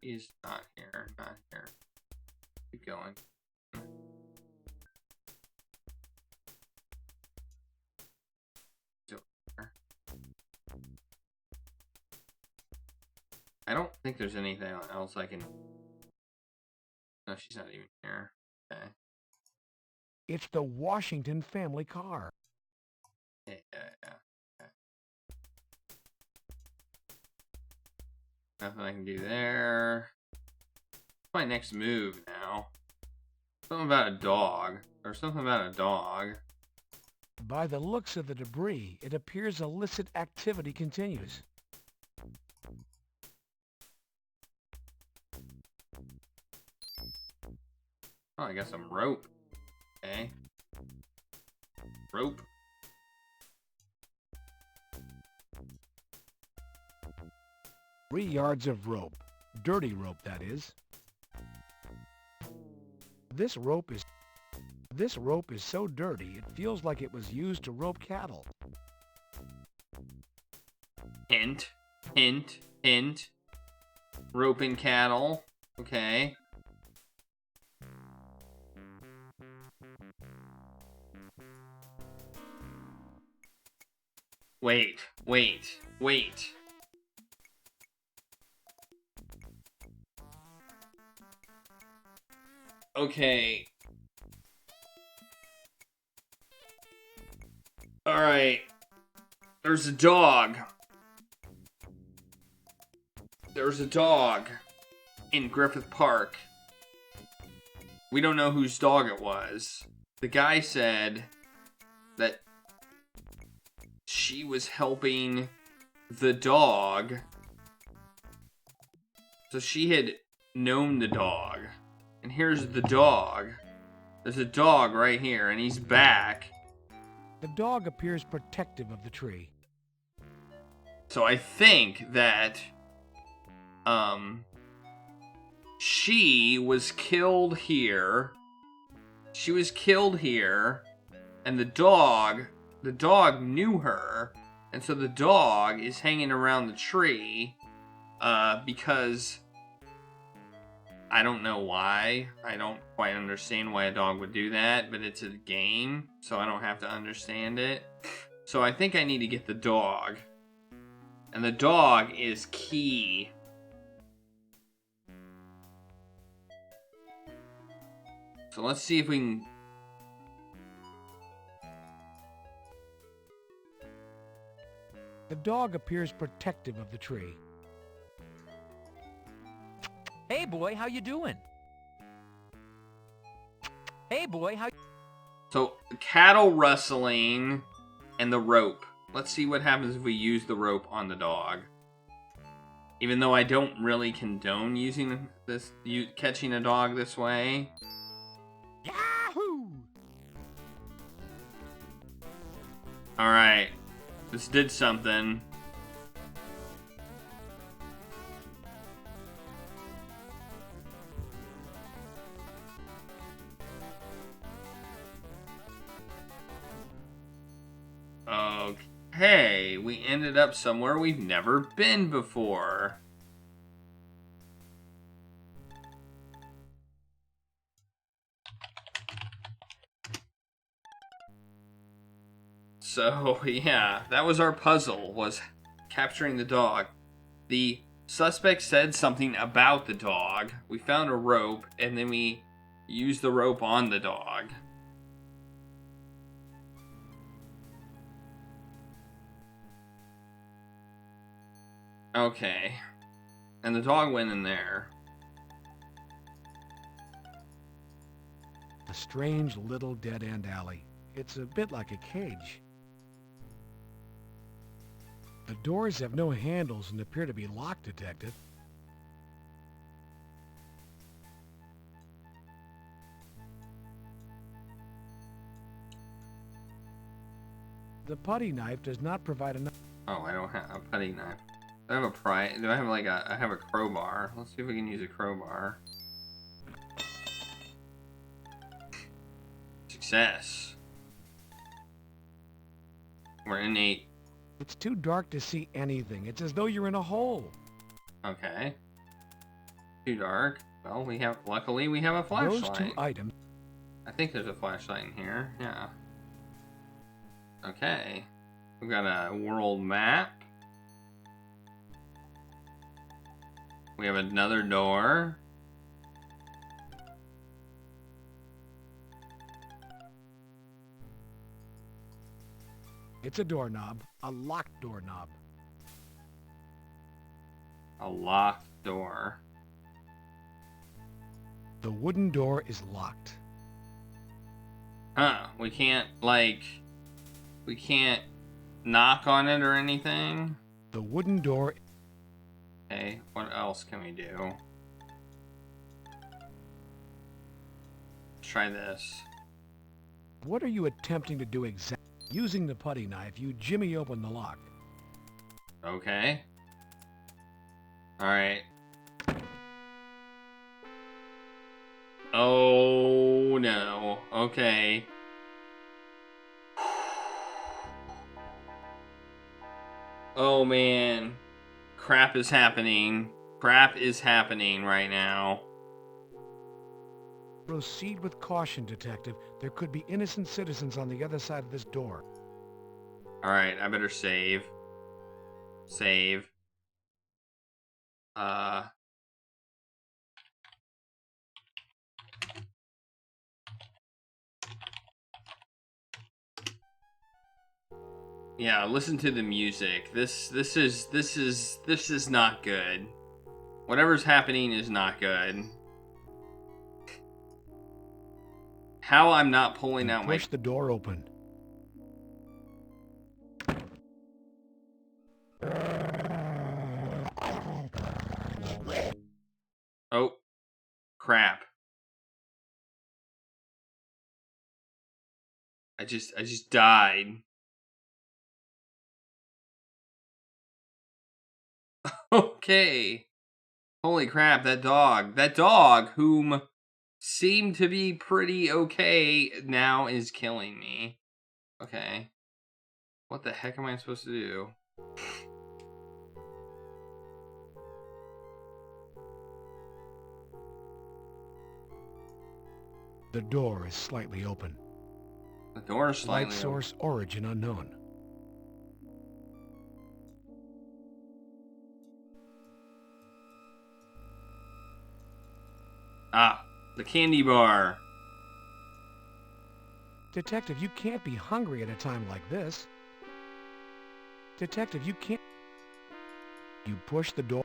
He's not here, not here. Keep going. I don't think there's anything else I can... No, she's not even here. Okay. It's the Washington family car. Yeah. Okay. Nothing I can do there. What's my next move now? Something about a dog. There's something about a dog. By the looks of the debris, it appears illicit activity continues. Oh, I got some rope. Okay. Rope. Three yards of rope. Dirty rope, that is. This rope is so dirty, it feels like it was used to rope cattle. Hint. Hint. Hint. Roping cattle. Okay. Wait. Okay. Alright. There's a dog. There's a dog in Griffith Park. We don't know whose dog it was. The guy said that she was helping the dog. So she had known the dog. And here's the dog. There's a dog right here, and he's back. The dog appears protective of the tree. So I think that, she was killed here. She was killed here, and the dog knew her, and so the dog is hanging around the tree, because I don't know why. I don't quite understand why a dog would do that, but it's a game, so I don't have to understand it. So I think I need to get the dog. And the dog is key. So let's see if we can... The dog appears protective of the tree. Hey boy, how you doing? Hey boy, how... So, cattle rustling and the rope. Let's see what happens if we use the rope on the dog. Even though I don't really condone using this, catching a dog this way. Yahoo! Alright. This did something. Okay, we ended up somewhere we've never been before. So, yeah, that was our puzzle, was capturing the dog. The suspect said something about the dog. We found a rope, and then we used the rope on the dog. Okay. And the dog went in there. A strange little dead-end alley. It's a bit like a cage. The doors have no handles and appear to be locked, Detective. The putty knife does not provide enough. Oh, I don't have a putty knife. Do I have a pry? Do I have like a? I have a crowbar. Let's see if we can use a crowbar. Success. We're in 8. It's too dark to see anything. It's as though you're in a hole. Okay. Too dark. Well, luckily we have a flashlight. Those 2 items. I think there's a flashlight in here. Yeah. Okay. We've got a world map. We have another door. It's a doorknob. A locked doorknob. A locked door. The wooden door is locked. Huh. We can't knock on it or anything? The wooden door... Okay, what else can we do? Let's try this. What are you attempting to do exactly? Using the putty knife, you jimmy open the lock. Okay. Alright. Oh no. Okay. Oh man. Crap is happening. Crap is happening right now. Proceed with caution, Detective. There could be innocent citizens on the other side of this door. Alright, I better save. Save. Yeah, listen to the music. This is not good. Whatever's happening is not good. How I'm not pulling out my... Push the door open. Oh. Crap. I just died. Okay. Holy crap, that dog whom seemed to be pretty okay now is killing me. Okay. What the heck am I supposed to do? The door is slightly open. The door is slightly Light source origin unknown. Ah, the candy bar. Detective, you can't be hungry at a time like this. Detective, you can't... You push the door...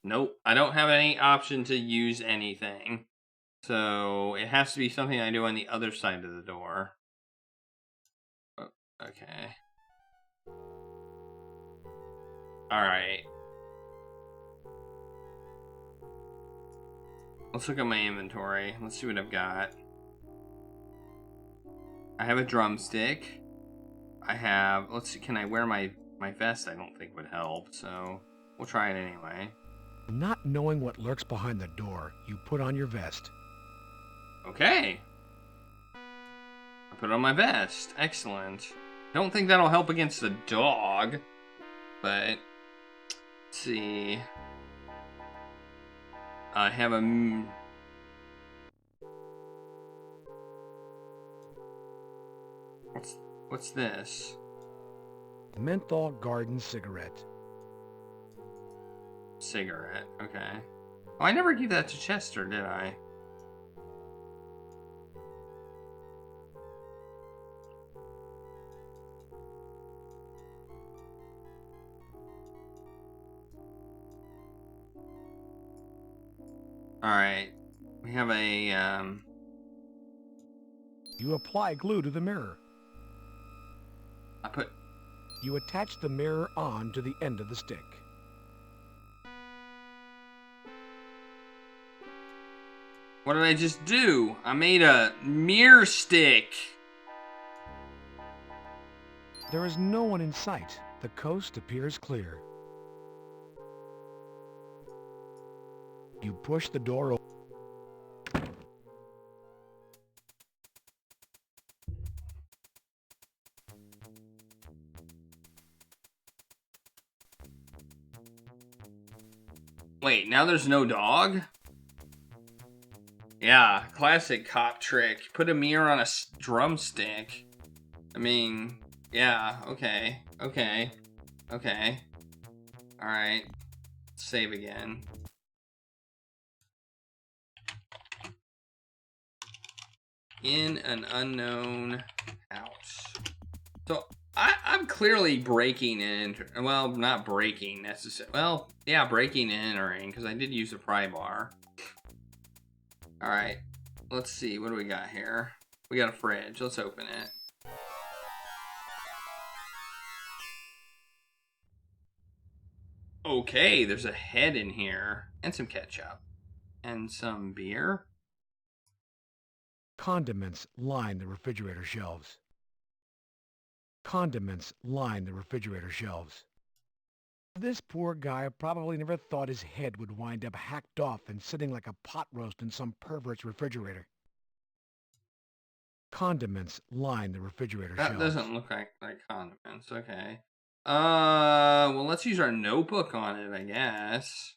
Nope, I don't have any option to use anything. So, it has to be something I do on the other side of the door. Oh, okay. Alright. Let's look at my inventory. Let's see what I've got. I have a drumstick. I have, let's see, can I wear my vest? I don't think would help, so we'll try it anyway. Not knowing what lurks behind the door, you put on your vest. Okay. I put on my vest. Excellent. Don't think that'll help against the dog, but let's see. I have a... What's this? Menthol Garden cigarette. Cigarette, okay. Oh, I never gave that to Chester, did I? Alright. We have a, You apply glue to the mirror. You attach the mirror on to the end of the stick. What did I just do? I made a mirror stick. There is no one in sight. The coast appears clear. You push the door open. Wait, now there's no dog? Yeah, classic cop trick. Put a mirror on a drumstick. I mean, yeah, okay. Alright. Save again. In an unknown house. So, I'm clearly breaking in. Well, not breaking necessarily. Well, yeah, breaking and entering, because I did use a pry bar. Alright, let's see. What do we got here? We got a fridge. Let's open it. Okay, there's a head in here. And some ketchup. And some beer. Condiments line the refrigerator shelves. Condiments line the refrigerator shelves. This poor guy probably never thought his head would wind up hacked off and sitting like a pot roast in some pervert's refrigerator. Condiments line the refrigerator shelves. That doesn't look like condiments. Okay. Well, let's use our notebook on it, I guess.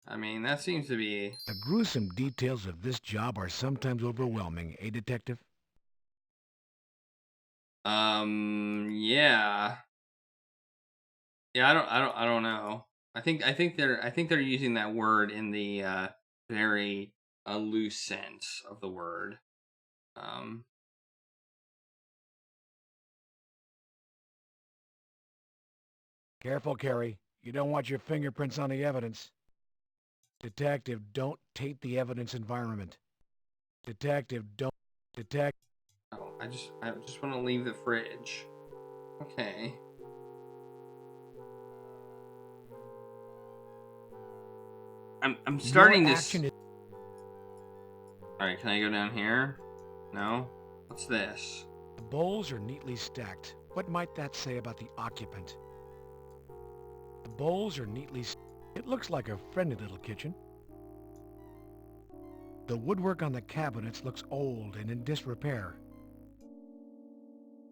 I mean, that seems to be... The gruesome details of this job are sometimes overwhelming, eh, Detective? Yeah. Yeah, I don't know. I think they're using that word in the very loose sense of the word. Careful, Carrie. You don't want your fingerprints on the evidence. Detective, don't taint the evidence environment. Detective, don't... Oh, I just want to leave the fridge. Okay. I'm starting this. Alright, can I go down here? No? What's this? The bowls are neatly stacked. What might that say about the occupant? The bowls are neatly... It looks like a friendly little kitchen. The woodwork on the cabinets looks old and in disrepair.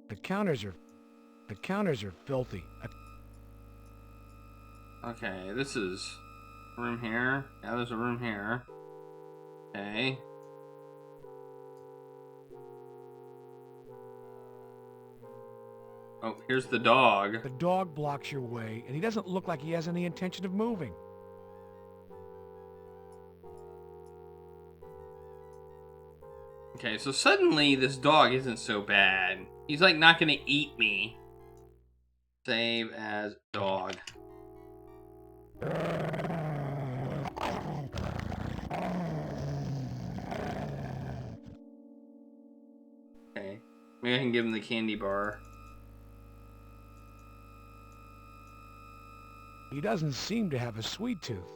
The counters are filthy. Okay, this is a room here. Yeah, there's a room here. Okay. Oh, here's the dog. The dog blocks your way, and he doesn't look like he has any intention of moving. Okay, so suddenly this dog isn't so bad. He's like not gonna eat me. Save as dog. Okay, maybe I can give him the candy bar. He doesn't seem to have a sweet tooth.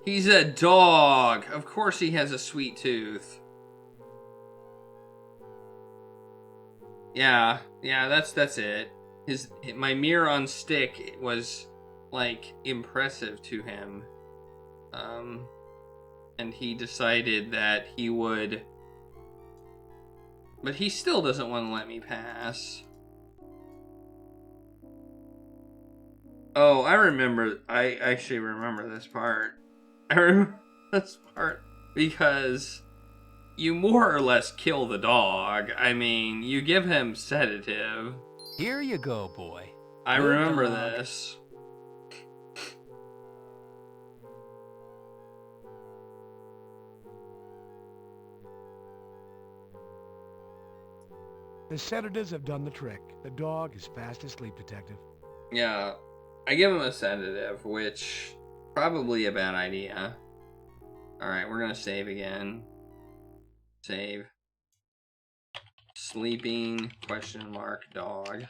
He's a dog. Of course he has a sweet tooth. Yeah, that's it. My mirror on stick was like impressive to him. And he decided that he would, but he still doesn't want to let me pass. Oh, I actually remember this part. I remember this part because you more or less kill the dog. I mean, you give him sedative. Here you go, boy. I Good remember dog. this. The sedatives have done the trick. The dog is fast asleep, Detective. Yeah, I give him a sedative, which probably a bad idea. Alright, we're gonna save again. Save. Sleeping, question mark, dog.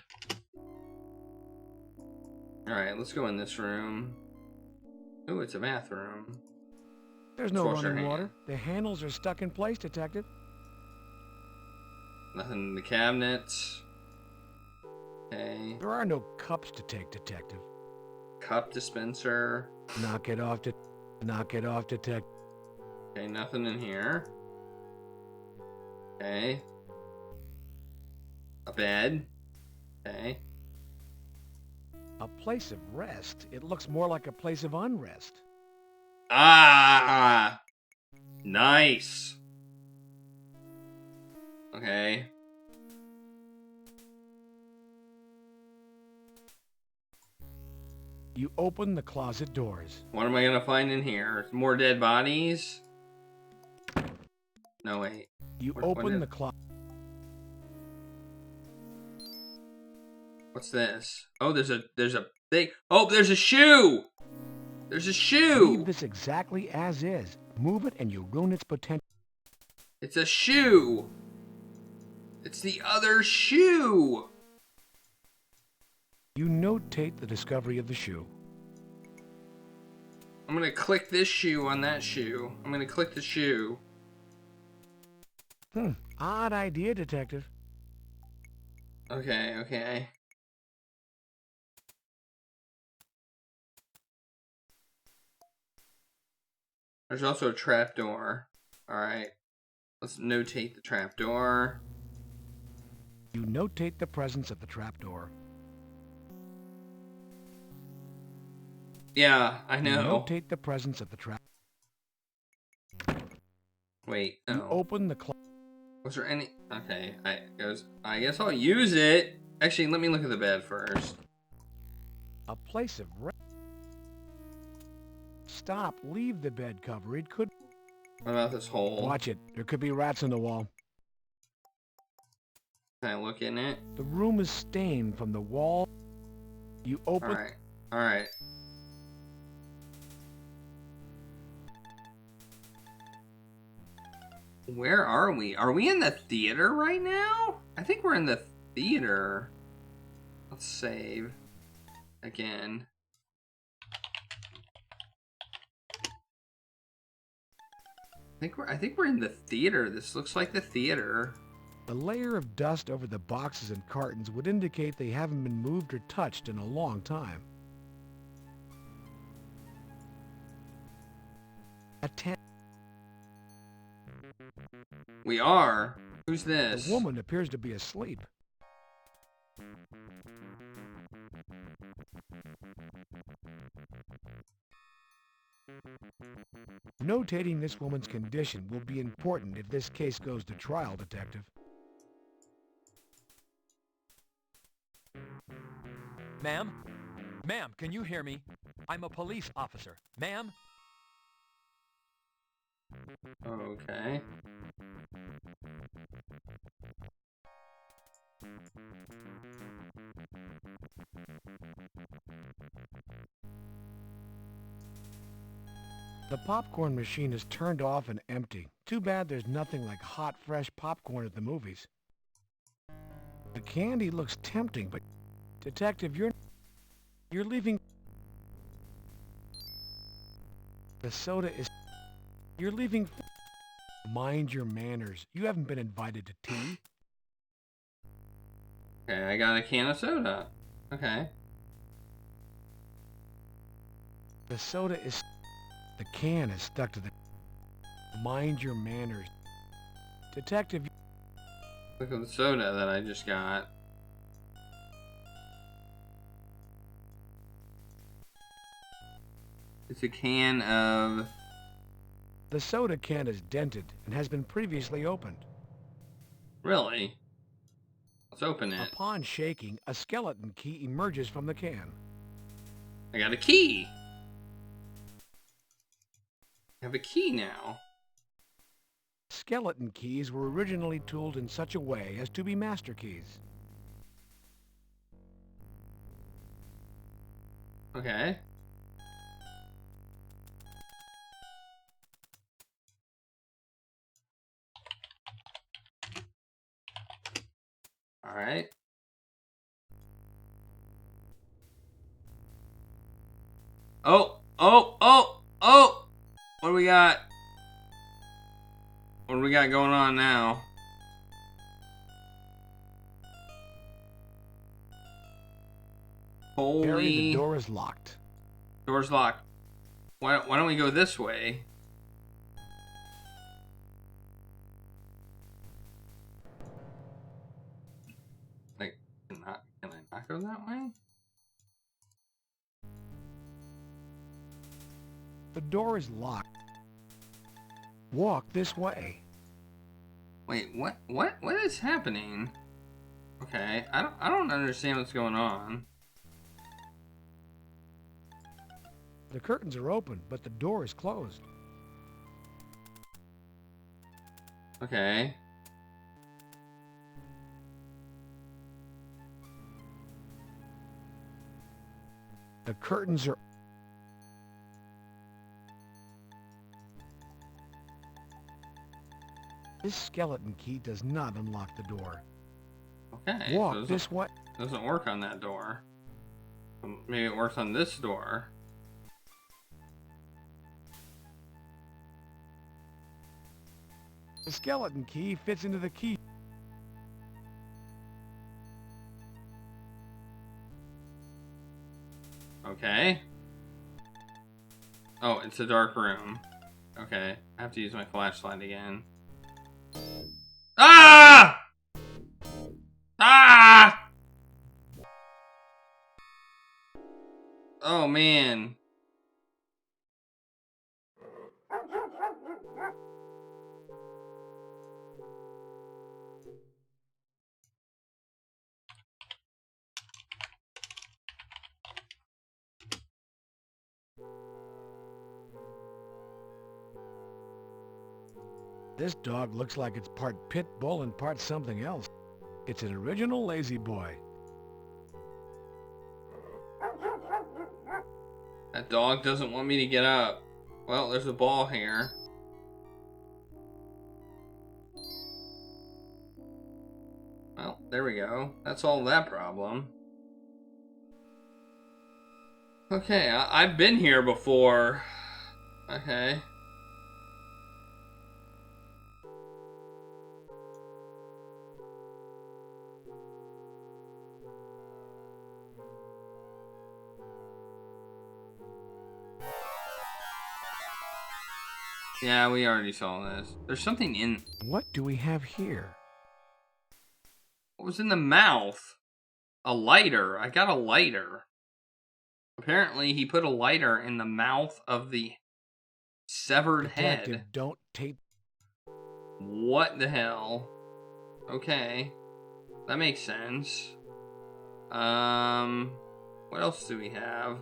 Alright, let's go in this room. Ooh, it's a bathroom. There's no Let's wash our running hands. water. The handles are stuck in place, Detective. Nothing in the cabinets. Okay. There are no cups to take, Detective. Cup dispenser. Knock it off, Detective. Okay, nothing in here. Okay. A bed. Okay. A place of rest? It looks more like a place of unrest. Ah! Nice. Okay. You open the closet doors. What am I gonna find in here? More dead bodies? No, wait. You What open is- the closet. What's this? Oh, there's a thing. Oh, there's a shoe! There's a shoe! Leave this exactly as is. Move it and you ruin its potential. It's a shoe! It's the other shoe! You notate the discovery of the shoe. I'm gonna click this shoe on that shoe. I'm gonna click the shoe. Odd idea, Detective. Okay. There's also a trapdoor. Alright. Let's notate the trapdoor. You notate the presence of the trapdoor. Yeah, I You know. notate the presence of the trap. Wait, You no. open the closet. Was there any... Okay, I guess I'll use it. Actually, let me look at the bed first. A place of rest. Stop. Leave the bed cover. It could... What about this hole? Watch it. There could be rats in the wall. Can I look in it? The room is stained from the wall. You open... Alright. Where are we? Are we in the theater right now? I think we're in the theater. Let's save. Again. I think we're in the theater. This looks like the theater. The layer of dust over the boxes and cartons would indicate they haven't been moved or touched in a long time. We are. Who's this? The woman appears to be asleep. Notating this woman's condition will be important if this case goes to trial, Detective. Ma'am? Ma'am, can you hear me? I'm a police officer. Ma'am? Okay. The popcorn machine is turned off and empty. Too bad there's nothing like hot, fresh popcorn at the movies. The candy looks tempting, but Detective, you're leaving... The soda is... You're leaving... Mind your manners. You haven't been invited to tea. Okay, I got a can of soda. Okay. The soda is... The can is stuck to the... Mind your manners. Detective... Look at the soda that I just got. It's a can of... The soda can is dented and has been previously opened. Really? Let's open it. Upon shaking, a skeleton key emerges from the can. I got a key. I have a key now. Skeleton keys were originally tooled in such a way as to be master keys. Okay. All right. Oh, oh, oh, oh! What do we got? What do we got going on now? Holy... Harry, the door is locked. Door's locked. Why don't we go this way? Like, can I not go that way? The door is locked. Walk this way. Wait, what is happening? Okay, I don't understand what's going on. The curtains are open, but the door is closed. Okay. The curtains are... This skeleton key does not unlock the door. Okay. Walk so this way. Doesn't work on that door. Maybe it works on this door. The skeleton key fits into the key. Okay. Oh, it's a dark room. Okay, I have to use my flashlight again. Ah! Ah! Oh, man. This dog looks like it's part pit bull and part something else. It's an original lazy boy. That dog doesn't want me to get up. Well, there's a ball here. Well, there we go. That's all that problem. Okay, I've been here before. Okay. Yeah, we already saw this. There's something in... What do we have here? What was in the mouth? A lighter. I got a lighter. Apparently, he put a lighter in the mouth of the severed Detective, head. don't tape. What the hell? Okay. That makes sense. What else do we have?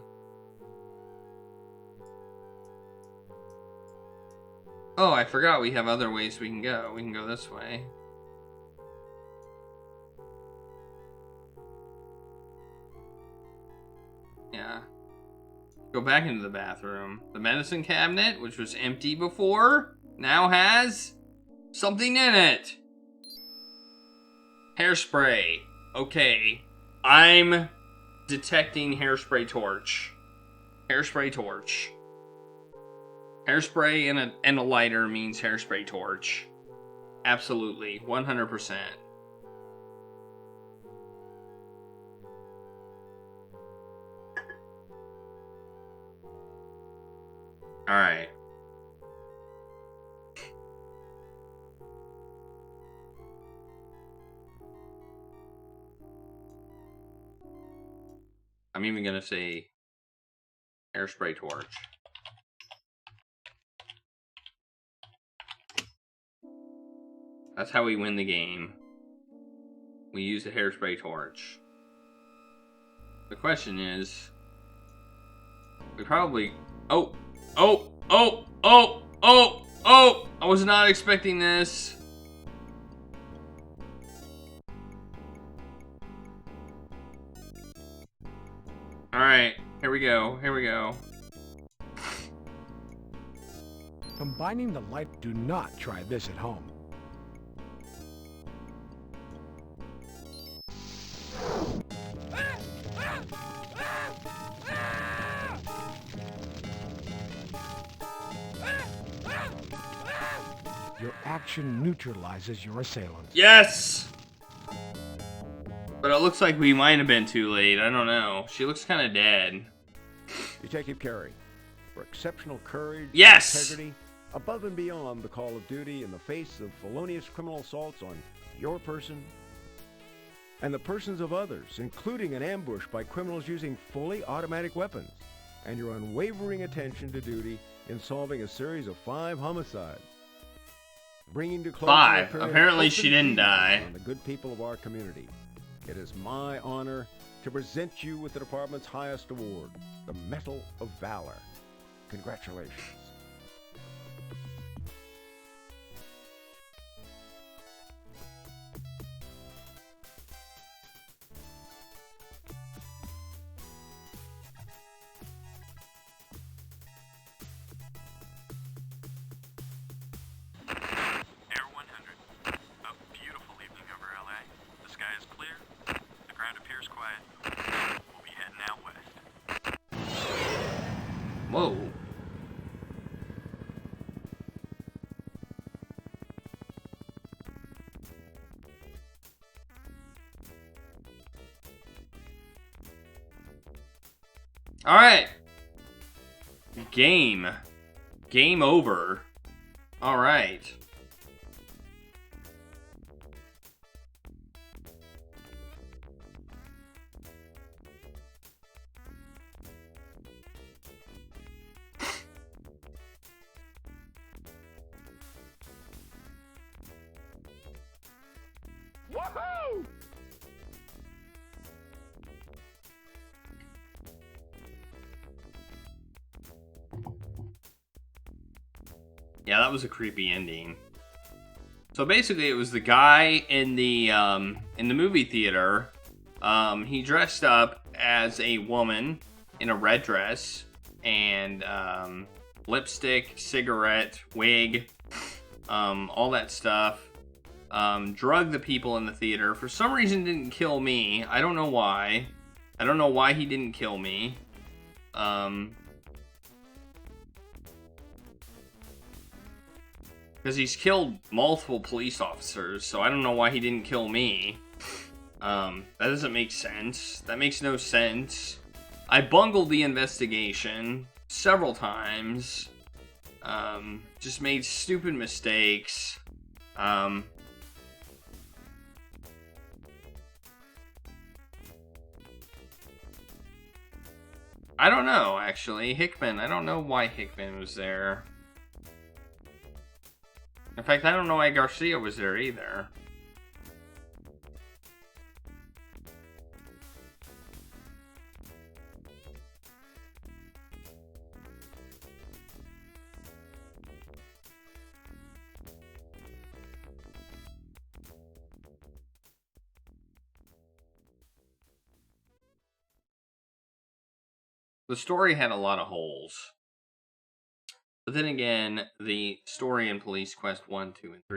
Oh, I forgot we have other ways we can go. We can go this way. Yeah. Go back into the bathroom. The medicine cabinet, which was empty before, now has something in it. Hairspray. Okay. I'm detecting hairspray torch. Hairspray torch. Hairspray and a lighter means hairspray torch. Absolutely, 100%. All right. I'm even gonna say hairspray torch. That's how we win the game. We use the hairspray torch. The question is, we probably... Oh! I was not expecting this. Alright, here we go. Combining the light, do not try this at home. Your action neutralizes your assailant. Yes! But it looks like we might have been too late. I don't know. She looks kind of dead. Detective Carey, for exceptional courage, yes! integrity, above and beyond the call of duty in the face of felonious criminal assaults on your person and the persons of others, including an ambush by criminals using fully automatic weapons, and your unwavering attention to duty in solving a series of 5 homicides. Bringing to close 5. Apparently she didn't die. On the good people of our community. It is my honor to present you with the department's highest award, the Medal of Valor. Congratulations. Whoa. All right. Game over. All right. Woohoo! Yeah, that was a creepy ending. So basically, it was the guy in the movie theater. He dressed up as a woman in a red dress and lipstick, cigarette, wig, all that stuff. Drugged the people in the theater. For some reason, didn't kill me. I don't know why. I don't know why he didn't kill me. Because he's killed multiple police officers, so I don't know why he didn't kill me. That doesn't make sense. That makes no sense. I bungled the investigation several times. Just made stupid mistakes. I don't know, actually. Hickman, I don't know why Hickman was there. In fact, I don't know why Garcia was there either. The story had a lot of holes. But then again, the story in Police Quest 1, 2, and 3